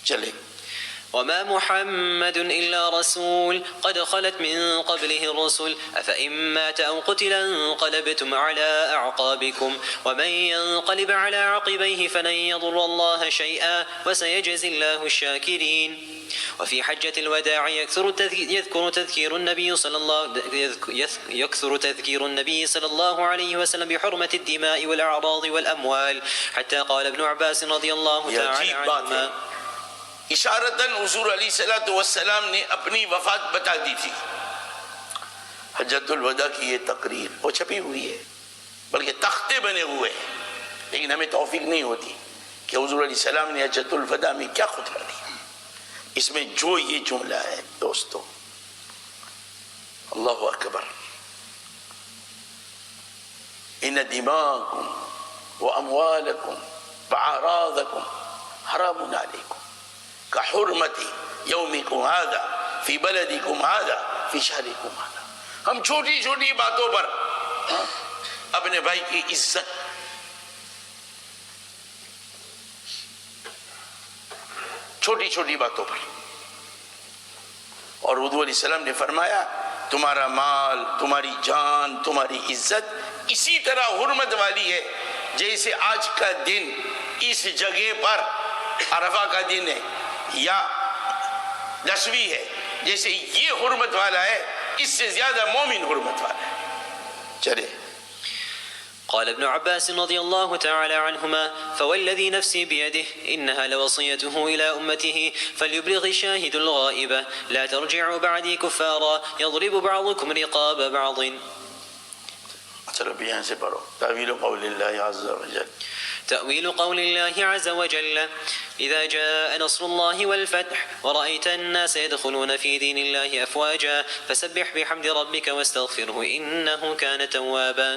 چلے. وما محمد إلا رسول قد خلت من قبله الرسل أفإن مات أو قتل انقلبتم على أعقابكم ومن ينقلب على عقبيه فلن يضر الله شيئا وسيجزي الله الشاكرين. وفي حجة الوداع يكثر تذكير النبي صلى الله عليه وسلم بحرمة الدماء والأعراض والأموال حتى قال ابن عباس رضي الله تعالى عنهما اشارتاً حضور علیہ السلام نے اپنی وفات بتا دی تھی. حجۃ الوداع کی یہ تقریر وہ چھپی ہوئی ہے، بلکہ تختے بنے ہوئے ہیں، لیکن ہمیں توفیق نہیں ہوتی کہ حضور علیہ السلام نے حجۃ الوداع میں کیا خطبہ دیا. اس میں جو یہ جملہ ہے دوستو، اللہ اکبر، ان دماءکم واموالکم واعراضکم حرام علیکم كحرمة يومكم هذا في بلدكم هذا في شهركم هذا. ہم چھوٹی چھوٹی باتوں پر اپنے بھائی کی عزت، چھوٹی چھوٹی باتوں پر، اور حضور علیہ السلام نے فرمایا تمہارا مال، تمہاری جان، تمہاری عزت اسی طرح حرمت والی ہے جیسے آج کا دن اس جگہ پر عرفہ کا دن ہے یا 10ویں ہے، جیسے یہ حرمت والا ہے اس سے زیادہ مومن حرمت والا ہے. چلے. قال ابن عباس رضي الله تعالى عنهما فوالذي نفسي بيده إنها لوصيته إلى أمته فليبلغ الشاهد الغائبة لا ترجعوا بعدي كفارا يضرب بعضكم رقاب بعض. چلو بیان سے پڑھو. تأویل قول اللہ عز وجل. تأويل قول الله عز وجل إذا جاء نصر الله والفتح ورأيت الناس يدخلون في دين الله أفواجا فسبح بحمد ربك واستغفره إنه كان توابا.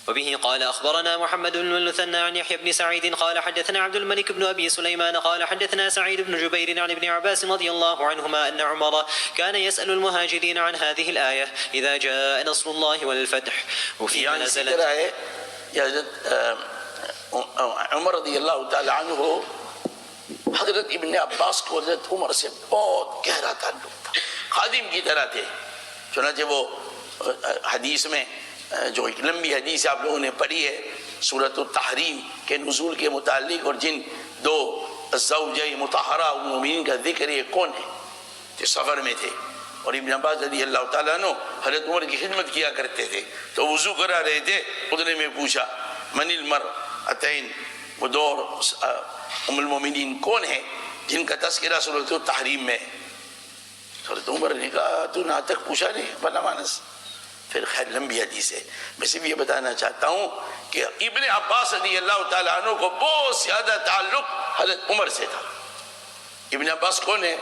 وبه قال أخبرنا محمد بن المثنى عن يحيى بن سعيد قال حدثنا عبد الملك بن أبي سليمان قال حدثنا سعيد بن جبير عن ابن عباس رضي الله عنهما أن عمر كان يسأل المهاجرين عن هذه الآية إذا جاء نصر الله والفتح وفيما نزلت. حضرت عمر رضی اللہ تعالی عنہ حضرت ابن عباس کو حضرت عمر سے بہت گہرا تعلق تھا، خادم کی طرح تھے. چنانچہ وہ حدیث میں جو ایک لمبی حدیث آپ لوگوں نے پڑھی ہے سورۃ التحریم کے نزول کے متعلق، اور جن دو زوجہ مطہرہ مومنین کا ذکر ہے کون ہے، جو سفر میں تھے، اور ابن عباس رضی اللہ تعالیٰ عنہ حضرت عمر کی خدمت کیا کرتے تھے. تو وضو کرا رہے تھے، اتنے میں پوچھا من المرأتین، وہ دو ام المومنین کون ہیں جن کا تذکرہ سورۃ التحریم میں. حضرت عمر نے کہا تو نہ تک پوچھا نہیں بھلا مانس. پھر خیر لمبی حدیث ہے، میں صرف یہ بتانا چاہتا ہوں کہ ابن عباس رضی اللہ تعالیٰ عنہ کو بہت زیادہ تعلق حضرت عمر سے تھا. ابن عباس کون ہے؟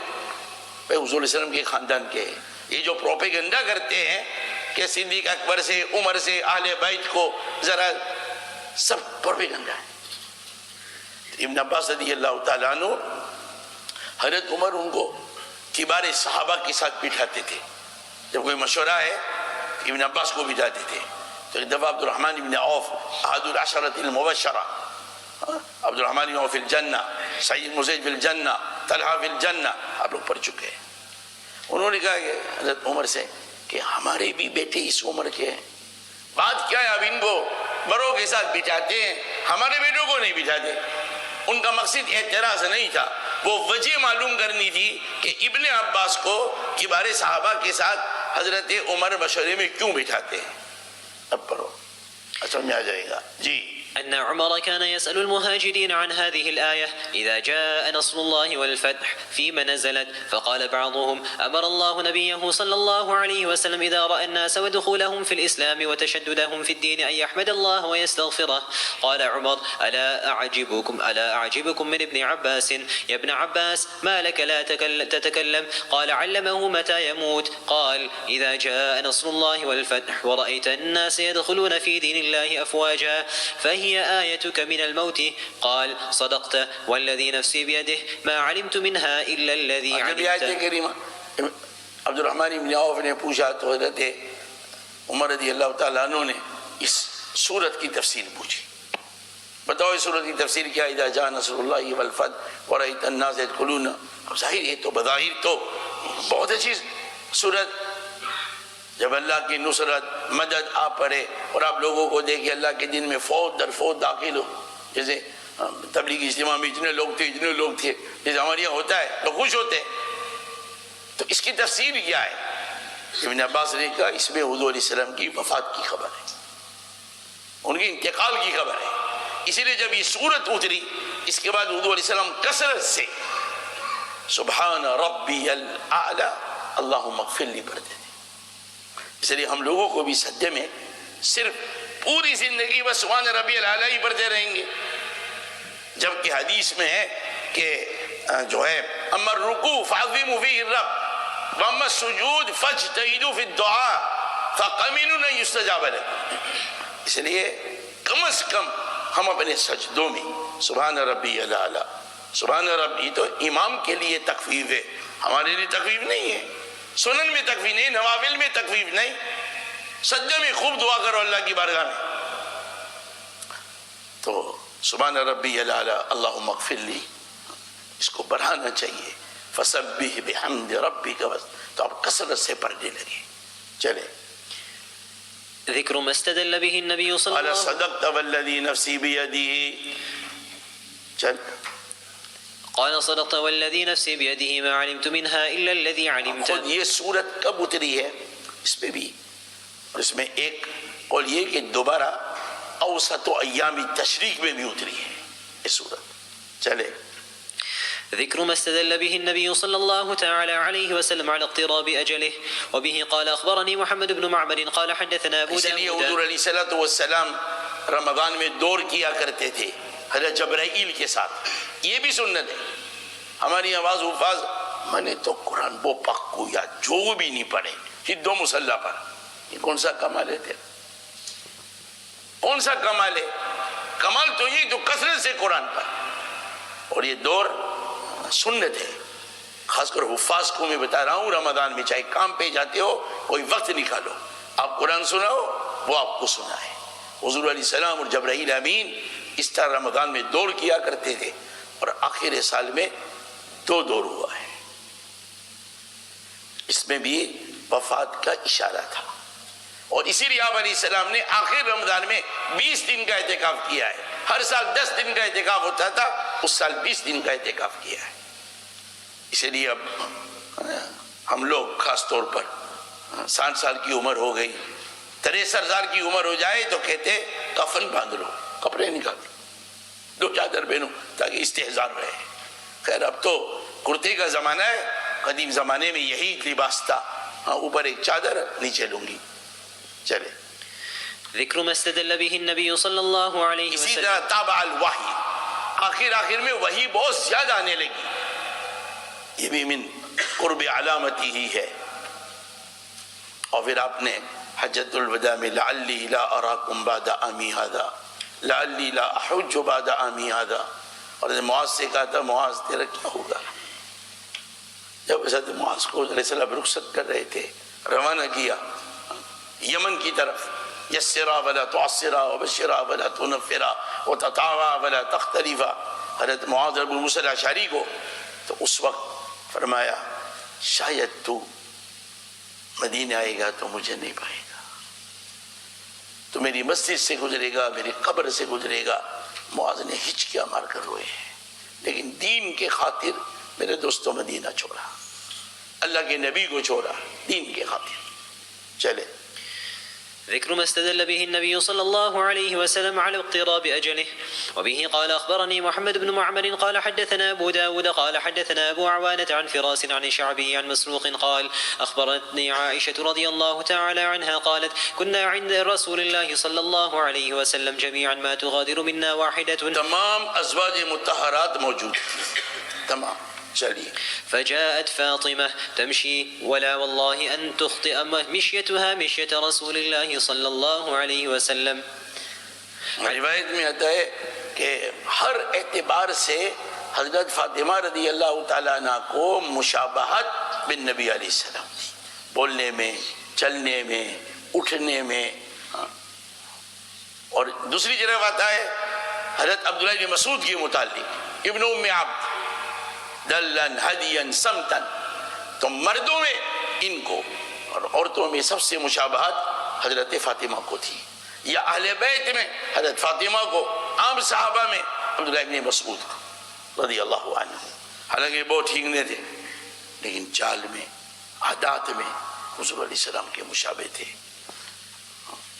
حضور علیہ السلام کے خاندان کے ہیں. یہ جو پروپیگنڈا کرتے ہیں کہ صدیق اکبر سے، عمر سے، اہل بیت کو ذرا، سب پروپیگنڈا ہے. ابن عباس رضی اللہ تعالیٰ عنہ حضرت عمر ان کو کبار صحابہ کے ساتھ بٹھاتے تھے. جب کوئی مشورہ ہے ابن عباس کو بٹھاتے تھے، تو ایک دفعہ عبد الرحمن بن عوف احد العشرۃ المبشرہ، عبد الرحمن بن عوف فی الجنہ، سعید مسیب فی الجنہ، طلحہ فی الجنہ، آپ لوگ پڑھ چکے ہیں۔ انہوں نے کہا کہ حضرت عمر سے کہ ہمارے بھی بیٹے اس عمر کے ہیں، بات کیا ہے اب ان کو بڑوں کے ساتھ بٹھاتے ہیں، ہمارے بیٹوں کو نہیں بٹھاتے۔ ان کا مقصد اعتراض نہیں تھا، وہ وجہ معلوم کرنی تھی کہ ابن عباس کو کبار صحابہ کے ساتھ حضرت عمر مشورے میں کیوں بٹھاتے ہیں۔ اب پڑھو، اچھا میں آ جائے گا جی۔ أن عمر كان يسأل المهاجرين عن هذه الآية إذا جاء نصر الله والفتح فيما نزلت، فقال بعضهم أمر الله نبيه صلى الله عليه وسلم إذا رأى الناس ودخولهم في الإسلام وتشددهم في الدين أن يحمد الله ويستغفره. قال عمر ألا أعجبكم من ابن عباس يا ابن عباس ما لك لا تتكلم؟ قال علمه متى يموت؟ قال إذا جاء نصر الله والفتح ورأيت الناس يدخلون في دين الله أفواجا فهي آيتك من الموت. قال صدقت والذي نفسي بيده ما علمت منها إلا الذي علمت. عبد الرحمن بن عوف نے پوچھا تو حضرت عمر رضی اللہ تعالیٰ عنہ نے اس سورت کی تفسیر پوچھی، بتاؤ اس سورت کی تفسیر کیا؟ اذا جاء نصر اللہ والفتح ورأيت الناس يدخلون. اب ظاہر یہ تو بظاہر تو بہت اچھی سورت، جب اللہ کی نصرت مدد آپ پڑھے اور آپ لوگوں کو دیکھیں اللہ کے دن میں فوت در فوت داخل ہو، جیسے تبلیغی اجتماع میں اتنے لوگ تھے جیسے ہمارے یہاں ہوتا ہے لوگ خوش ہوتے ہیں۔ تو اس کی تفسیر کیا ہے؟ ابن عباس نے کہا اس میں حضور علیہ السلام کی وفات کی خبر ہے، ان کے انتقال کی خبر ہے۔ اسی لیے جب یہ سورت اتری اس کے بعد حضور علیہ السلام کثرت سے سبحان ربی الاعلی اللہم اغفر لی پڑھتے تھے۔ اس لیے ہم لوگوں کو بھی سجدے میں صرف پوری زندگی بس سبحان ربی الاعلی ہی پڑھتے رہیں گے، جبکہ حدیث میں ہے کہ جو ہے اما الرکوع فعظموا فیہ الرب واما السجود فاجتہدوا فی الدعاء فقمنوا ان یستجاب لکم۔ اس لیے کم از کم ہم اپنے سجدوں میں سبحان ربی الاعلی، سبحان ربی تو امام کے لیے تخفیف ہے، ہمارے لیے تخفیف نہیں ہے، سنن میں تکفیر نہیں، نوافل میں تکفیر نہیں، سجدے میں خوب دعا کرو اللہ کی بارگاہ میں۔ تو سبحان ربی الاعلی اللہم اغفر لی اس کو بڑھانا چاہیے، فسبح بحمد ربک، تو آپ کثرت سے پڑھنے لگے۔ چلے ذکر ما استدل به النبي صلی اللہ علیہ وسلم صدقت والذی نفسی بیدہ، چل قال صدقت والذي نفسي بيده ما علمت منها إلا الذي علمت. خود یہ سورت کب اتری ہے اس میں بھی، اور اس میں ایک قول یہ کہ دوبارہ اوسط ایام تشریق میں بھی اتری ہے یہ سورت۔ چلے ذكر ما استدل به النبي صلى الله تعالى عليه وسلم على اقتراب أجله. وبه قال أخبرني محمد بن معمر قال حدثنا أبو اس لیے داود. حضور علیہ السلام رمضان میں دور کیا کرتے تھے حضرت جبرائیل کے ساتھ، یہ بھی سنت ہے۔ ہماری آواز حفاظ میں نے تو قرآن وہ پاک کو یا جو بھی نہیں پڑھے دو مسلح پر، یہ کون سا کمال ہے تیرا؟ کون سا کمال ہے؟ کمال تو یہ جو کثرت سے قرآن پر، اور یہ دور سنت ہے، خاص کر حفاظ کو میں بتا رہا ہوں رمضان میں چاہے کام پہ جاتے ہو کوئی وقت نکالو، آپ قرآن سناؤ وہ آپ کو سنائے۔ حضور علیہ السلام اور جبرائیل امین اس طرح رمضان میں دور کیا کرتے تھے، اور آخر سال میں 2 دور ہوا ہے، اس میں بھی وفات کا اشارہ تھا، اور اسی لیے آپ علیہ السلام نے آخر رمضان میں 20 دن کا اعتکاف کیا ہے۔ ہر سال 10 دن کا اعتکاف ہوتا تھا، اس سال 20 دن کا اعتکاف کیا ہے۔ اسی لیے اب ہم لوگ خاص طور پر 60 سال کی عمر ہو گئی، 63 سال کی عمر ہو جائے تو کہتے کفن باندھ لو، کپڑے نکال لو، 2 چادر پہنو تاکہ استحضار رہے۔ خیر اب تو کرتے کا زمانہ ہے، قدیم زمانے میں یہی لباس تھا، اوپر ایک چادر نیچے لنگی۔ چلے ذکر ما استدل به النبي صلی اللہ علیہ اسی وسلم. طرح تابع الوحی، آخر میں وحی بہت زیادہ آنے لگی، یہ بھی من قرب علامتی ہی ہے۔ اور پھر آپ نے حجۃ الوداع میں لعلی لا اراکم بعد عامی ھذا، لعلی لا احج بعد عامی ھذا، اور معاذ سے کہا تھا معاذ تیرا کیا ہوگا؟ جب حضرت معاذ کو علیہ السلام رخصت کر رہے تھے، روانہ کیا یمن کی طرف، یسرا ولا تعسرا وبشرا ولا تنفرا وتطاوعا ولا تختلفا. حضرت معاذ ابو موسیٰ الاشعری کو تو اس وقت فرمایا شاید تو مدینہ آئے گا تو مجھے نہیں پائے گا، تو میری مسجد سے گزرے گا، میری قبر سے گزرے گا. معاذ نے ہچکیاں مار کر روئے ہیں، لیکن دین کے خاطر میرے دوستوں مدینہ چھوڑا، اللہ کے نبی کو چھوڑا دین کے خاطر. چلے ذكر ما استدل به النبي صلى الله عليه وسلم على اقتراب أجله. وبه قال أخبرني محمد بن معمر قال حدثنا أبو داود قال حدثنا أبو عوانة عن فراس عن الشعبي عن مسروق قال أخبرتني عائشة رضي الله تعالى عنها قالت كنا عند رسول الله صلى الله عليه وسلم جميعا ما تغادر منا واحدة. تمام ازواج مطہرات موجود تمام. چلیے فجاءت فاطمة تمشي ولا والله أن تخطئ مشيتها مشية رسول الله صلى الله عليه وسلم. روایت میں آتا ہے کہ ہر اعتبار سے حضرت فاطمہ رضی اللہ تعالیٰ عنہ کو مشابہت بن نبی علیہ السلام تھی، بولنے میں، چلنے میں، اٹھنے میں. اور دوسری جگہ آتا ہے حضرت عبداللہ بن مسعود کے متعلق ابن ام عبد دلن ہدین سمتن، تو مردوں میں ان کو اور عورتوں میں سب سے مشابہت حضرت فاطمہ کو تھی، یا اہل بیت میں حضرت فاطمہ کو، عام صحابہ میں عبداللہ بن مسعود کو رضی اللہ عنہ. حالانکہ بہت ٹھیکنے تھے لیکن چال میں، عادات میں حضور علیہ السلام کے مشابہ تھے.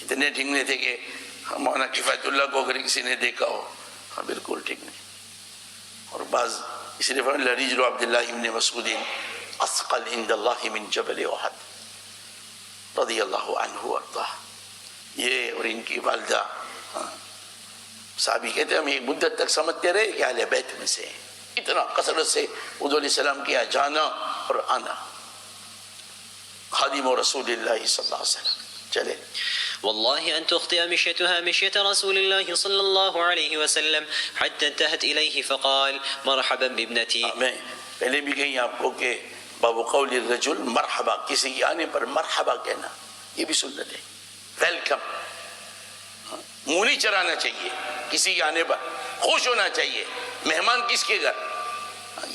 اتنے ٹھیکنے تھے کہ مولانا کفایت اللہ کو اگر کسی نے دیکھا ہو بالکل ٹھیک نہیں. اور بعض اس لیے فرمایا رجل عبداللہ ابن مسعود اثقل عند اللہ من جبل احد رضی اللہ عنہ وارضاہ. یہ اور ان کی والدہ صحابی کہتے ہیں ہم ایک مدت تک سمجھتے رہے کہ اہل بیت میں سے اتنا کثرت سے حضور علیہ السلام کیا جانا اور آنا. خادم رسول اللہ صلی اللہ علیہ وسلم. چلے والله أن تخطئ مشيتها مشية رسول الله صلى الله عليه وسلم حتى انتهت إليه فقال مرحبا بابنتي. میں پہلے بھی کہیں آپ کو کہ باب قول الرجل مرحبا، کسی کے آنے پر مرحبا کہنا یہ بھی سنت ہے. ویلکم، منہ نہیں چرانا چاہیے کسی کے آنے پر، خوش ہونا چاہیے. مہمان کس کے گھر،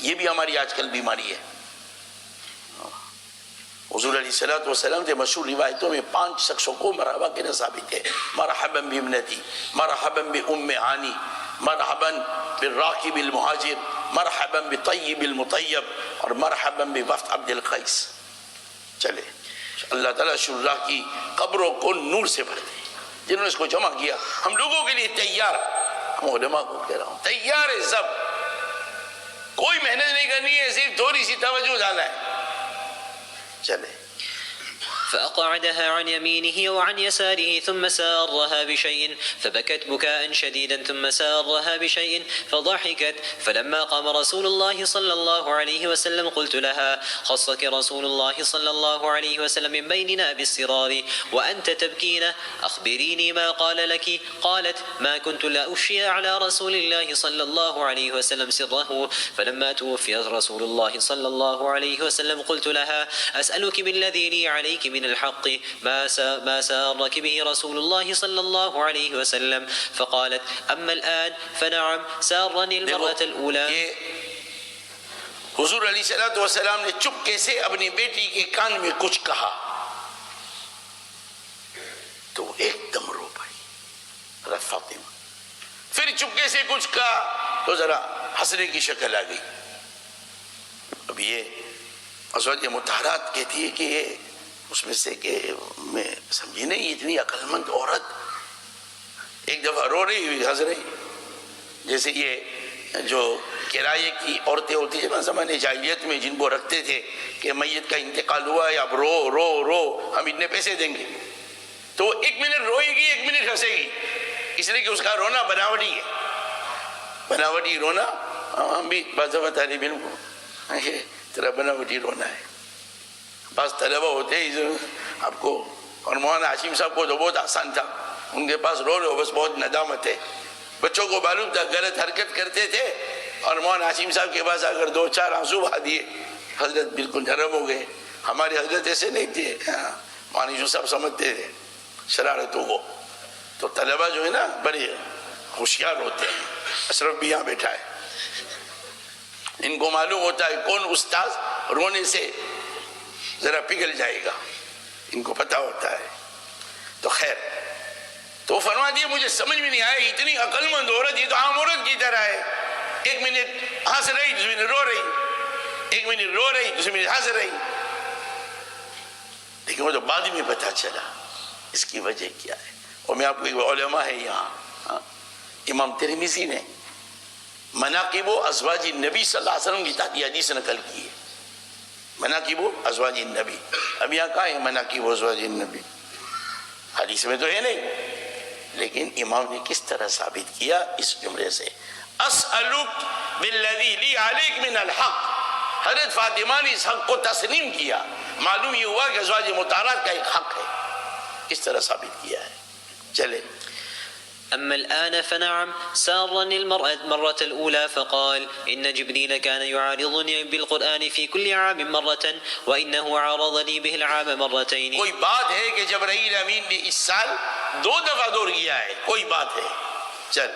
یہ بھی ہماری آج کل بیماری ہے. حضور علیہ السلام سے مشہور روایتوں میں 5 شخصوں کو مرحبا کہنا ثابت ہے. مرحبا بابنتی، مرحبا بام عانی، مرحبا بالراکب المہاجر، مرحبا بطیب المطیب، اور مرحبا بوفد عبد القیس. چلے اللہ تعالیٰ شراح کی قبروں کو نور سے بھر دے جنہوں نے اس کو جمع کیا. ہم لوگوں کے لیے تیار، ہم علماء کو کہہ رہا ہوں تیار ہے سب، کوئی محنت نہیں کرنی ہے، صرف تھوڑی سی توجہ ڈالا ہے. چلے فأقعدها عن يمينه وعن يساره ثم سارها بشيء فبكت بكاء شديدا ثم سارها بشيء فضحكت. فلما قام رسول الله صلى الله عليه وسلم قلت لها خصك رسول الله صلى الله عليه وسلم من بيننا بالسرار وأنت تبكين، أخبريني ما قال لك. قالت ما كنت لا أفشي على رسول الله صلى الله عليه وسلم سره. فلما توفي رسول الله صلى الله عليه وسلم قلت لها أسألك بالذي لي عليك من الحق ما سارك به رسول الله صلى الله عليه وسلم. فقالت أما الآن فنعم سارني المرة الأولى. حضور علیہ السلام نے چپکے سے اپنی بیٹی کے کان میں کچھ کہا تو ایک دم رو پڑی حضرت فاطمہ. پھر چپکے سے کچھ کہا تو ذرا ہنسنے کی شکل آ گئی. اب یہ ازواج مطہرات کہتی ہے کہ یہ اس میں سے کہ میں سمجھی نہیں اتنی عقل مند عورت ایک دفعہ رو رہی ہوئی ہنس رہی. جیسے یہ جو کرائے کی عورتیں ہوتی ہیں زمانے جاہلیت میں جن کو رکھتے تھے کہ میت کا انتقال ہوا ہے اب رو رو رو ہم اتنے پیسے دیں گے، تو 1 منٹ روئے گی 1 منٹ ہنسے گی، اس لیے کہ اس کا رونا بناوٹی ہے، بناوٹی رونا. ہم بھی بعض دفعہ طالب علم کو تیرا بناوٹی رونا ہے. بعض طلبہ ہوتے ہیں آپ کو، اور مولانا ہاشم صاحب کو تو بہت آسان تھا، ان کے پاس رو لو بس بہت ندامت ہے. بچوں کو معلوم تھا غلط حرکت کرتے تھے اور مولانا ہاشم صاحب کے پاس اگر 2-4 آنسو بہا دیے حضرت بالکل نرم ہو گئے. ہمارے حضرت ایسے نہیں تھے، مولانا ہاشم صاحب سمجھتے تھے شرارتوں کو. تو طلبہ جو ہے نا بڑے ہوشیار ہوتے ہیں. اشرف بھی یہاں بیٹھا ہے. ان کو معلوم ہوتا ہے کون استاذ رونے سے ذرا پگھل جائے گا, ان کو پتہ ہوتا ہے. تو خیر, تو فرما دیے مجھے سمجھ میں نہیں آیا, اتنی عقل مند عورت, یہ تو عام عورت کی طرح ہے, 1 منٹ ہنس رہی, دوسری منٹ رو رہی, 1 منٹ رو رہی, دوسری منٹ ہنس رہی. لیکن وہ تو بعد میں پتہ چلا اس کی وجہ کیا ہے. اور میں آپ کو ایک علماء ہے یہاں, امام ترمذی نے مناقب ازواج النبی صلی اللہ علیہ وسلم کی تحت حدیث نقل کی ہے. مناقب ازواج النبی, اب یہاں کہاں ہے مناقب ازواج النبی؟ حدیث میں تو ہے نہیں, لیکن امام نے کس طرح ثابت کیا؟ اس جملے سے, اسألک بالذی لی علیک من الحق. حضرت فاطمہ نے اس حق کو تسلیم کیا, معلوم یہ ہوا کہ ازواج مطہرات کا ایک حق ہے. اس طرح ثابت کیا ہے. چلے. أما الآن فنعم سارني المرة الأولى فقال إن جبريل كان يعارضني بالقرآن في كل عام مرة وإنه عارضني به العام مرتين. کوئی بات ہے کہ جبرائیل امین نے اس سال 2 دفعہ دور کیا ہے, کوئی بات ہے. چل.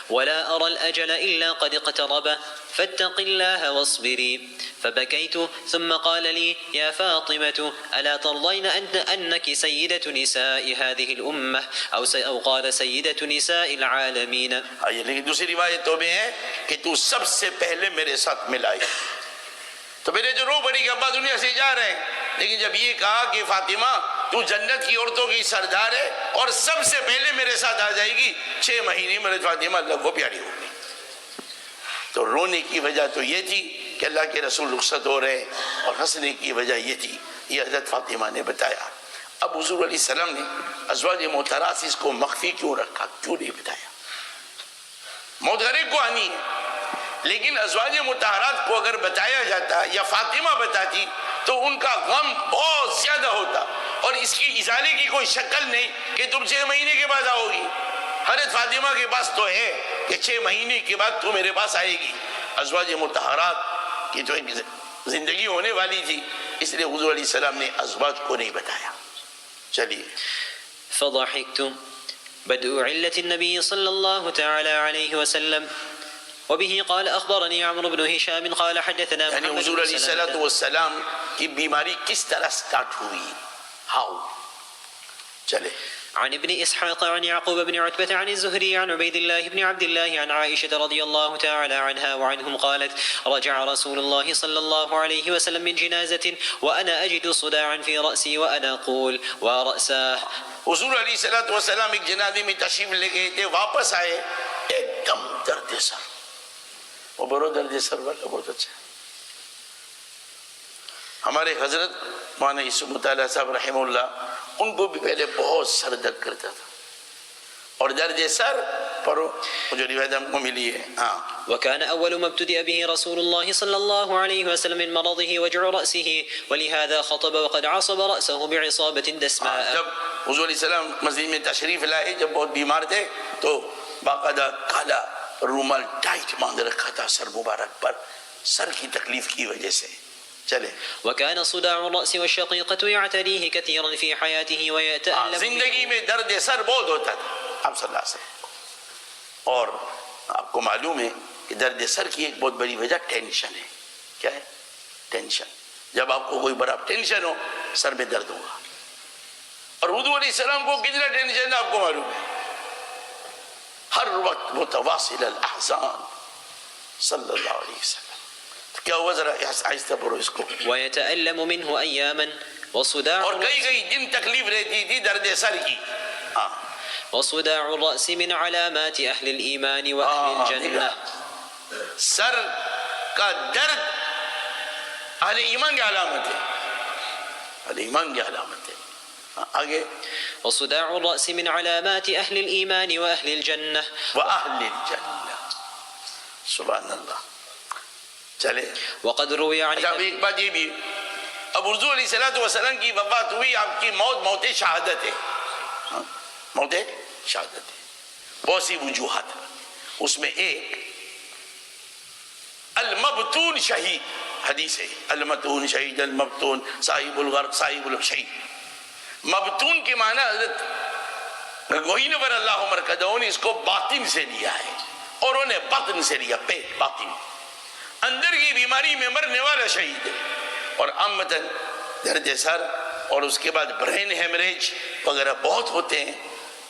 ولا أرى الأجل إلا قد اقترب فاتق الله واصبري. فبكيت ثم قال لي يا فاطمة ألا ترضين أنك سيدة نساء هذه الأمة أو قال سيدة نساء العالمين. لیکن دوسری روایت تو میں ہے کہ تو سب سے پہلے میرے ساتھ ملائی. تو میرے جو رو پڑی کہ ابا دنیا سے جا رہے ہیں, لیکن جب یہ کہا کہ فاطمہ تو جنت کی عورتوں کی سردار ہے اور سب سے پہلے میرے ساتھ آ جائے گی, 6 مہینے میں فاطمہ اللہ کو پیاری ہو گئی. تو رونے کی وجہ تو یہ تھی کہ اللہ کے رسول رخصت ہو رہے, اور ہنسنے کی وجہ یہ تھی, یہ حضرت فاطمہ نے بتایا. اب حضور علیہ السلام نے ازواج مطہرات سے اس کو مخفی کیوں رکھا, کیوں نہیں بتایا؟ موت ہر ایک کو آنی ہے, لیکن ازواج مطہرات کو اگر بتایا جاتا یا فاطمہ بتاتی تو ان کا غم بہت زیادہ ہوتا, اور اس کی ازالے کی کوئی شکل نہیں کہ تم 6 مہینے کے بعد آؤ گی. حضرت فاطمہ کے پاس تو ہے کہ 6 مہینے کے بعد تو میرے پاس آئے گی. ازواج مطہرات کی تو ایک زندگی ہونے والی تھی, اس لیے حضور علیہ السلام نے ازواج کو نہیں بتایا. چلیے. فضحكت. بدء علة النبي صلى الله تعالى عليه وسلم. وبه قال أخبرني عمرو بن هشام قال حدثنا یعنی محمد حضور بن علیہ سلمة. السلام کی بیماری کس طرح سٹارٹ ہوئی, ہاؤ. چلے. عن ابن إسحاق عن يعقوب بن عتبة عن الزهري عن عبيد الله بن عبد الله عن عائشة رضي الله تعالى عنها وعنهم قالت رجع رسول الله صلى الله عليه وسلم من جنازة وأنا أجد صداعا في رأسي وأنا أقول ورأساه. حضور علیہ السلام ایک جنازے میں تشریف لے گئے تھے, واپس آئے ایک دم درد سر. وہ برو درد سر والا بہت اچھا ہے. ہمارے حضرت مولانا یوسف مطالعہ صاحب رحمہ اللہ, ان کو بھی پہلے بہت سر درد کرتا تھا, اور درد سر پر جو روایت ہم کو ملی ہے. ہاں. وكان أول ما ابتدأ به رسول الله صلى الله عليه وسلم من مرضه وجع رأسه ولهذا خطب وقد عصب رأسه بعصابة دسماء. جب حضور علیہ السلام مسجد میں تشریف لائے, جب بہت بیمار تھے, تو باقاعدہ کالا رومال ٹائٹ باندھ رکھا تھا سر مبارک پر, سر کی تکلیف کی وجہ سے. چلے. وكان صداع الرأس والشقيقة يعتريه كثيرا في حياته ويتألم. زندگی میں درد سر بہت ہوتا تھا آپ صلی اللہ علیہ وسلم, اور آپ کو معلوم ہے کہ درد سر کی ایک بہت بڑی وجہ ٹینشن ہے. کیا ہے؟ ٹینشن. جب آپ کو کوئی بڑا ٹینشن ہو, سر میں درد ہوگا. اور حضور علیہ السلام کو کتنا ٹینشن ہے آپ کو معلوم ہے, ہر وقت متواصل الاحزان صلی اللہ علیہ وسلم. کیا ہوا ذرا آہستہ پڑھو اس کو. ويتألم منه أياما وصداع. اور کئی دن تکلیف رہتی تھی درد سر کی. وصداع الرأس من علامات أهل الإيمان وأهل الجنة. سر کا درد اہل ایمان کی علامت ہے, اہل ایمان کی علامت ہے. آگے. وصداع الرأس من علامات أهل الإيمان وأهل الجنة. وأهل الجنة. سبحان اللہ. چلے. وقد روي عن. اچھا ایک بات یہ بھی, اب حضور علیہ السلام کی وفات ہوئی, آپ کی موت شہادت ہے, موت شہادت ہے. بہت سی وجوہات, اس میں ایک المبتون شہید حدیث ہے, المبتون شہید, المبتون صاحب الغرق صاحب الشہید. مبتون کے معنی حضرت گوہین پر اللہ مرکدون اس کو باطن سے لیا ہے، اور انہیں باطن سے لیا، پیٹ باطن، اندر کی بیماری میں مرنے والا شہید ہے، اور عامتاً درد سر اور اس کے بعد برین ہیمریج وغیرہ بہت ہوتے ہیں،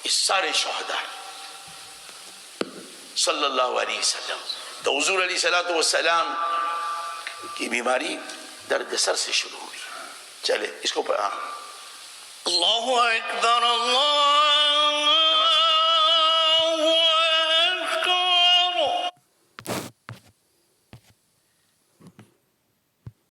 یہ سارے شہداء صلی اللہ علیہ وسلم۔ تو حضور علیہ السلام کی بیماری درد سر سے شروع ہوئی۔ چلے اس کو پڑھا۔ اللہ اکبر اللہ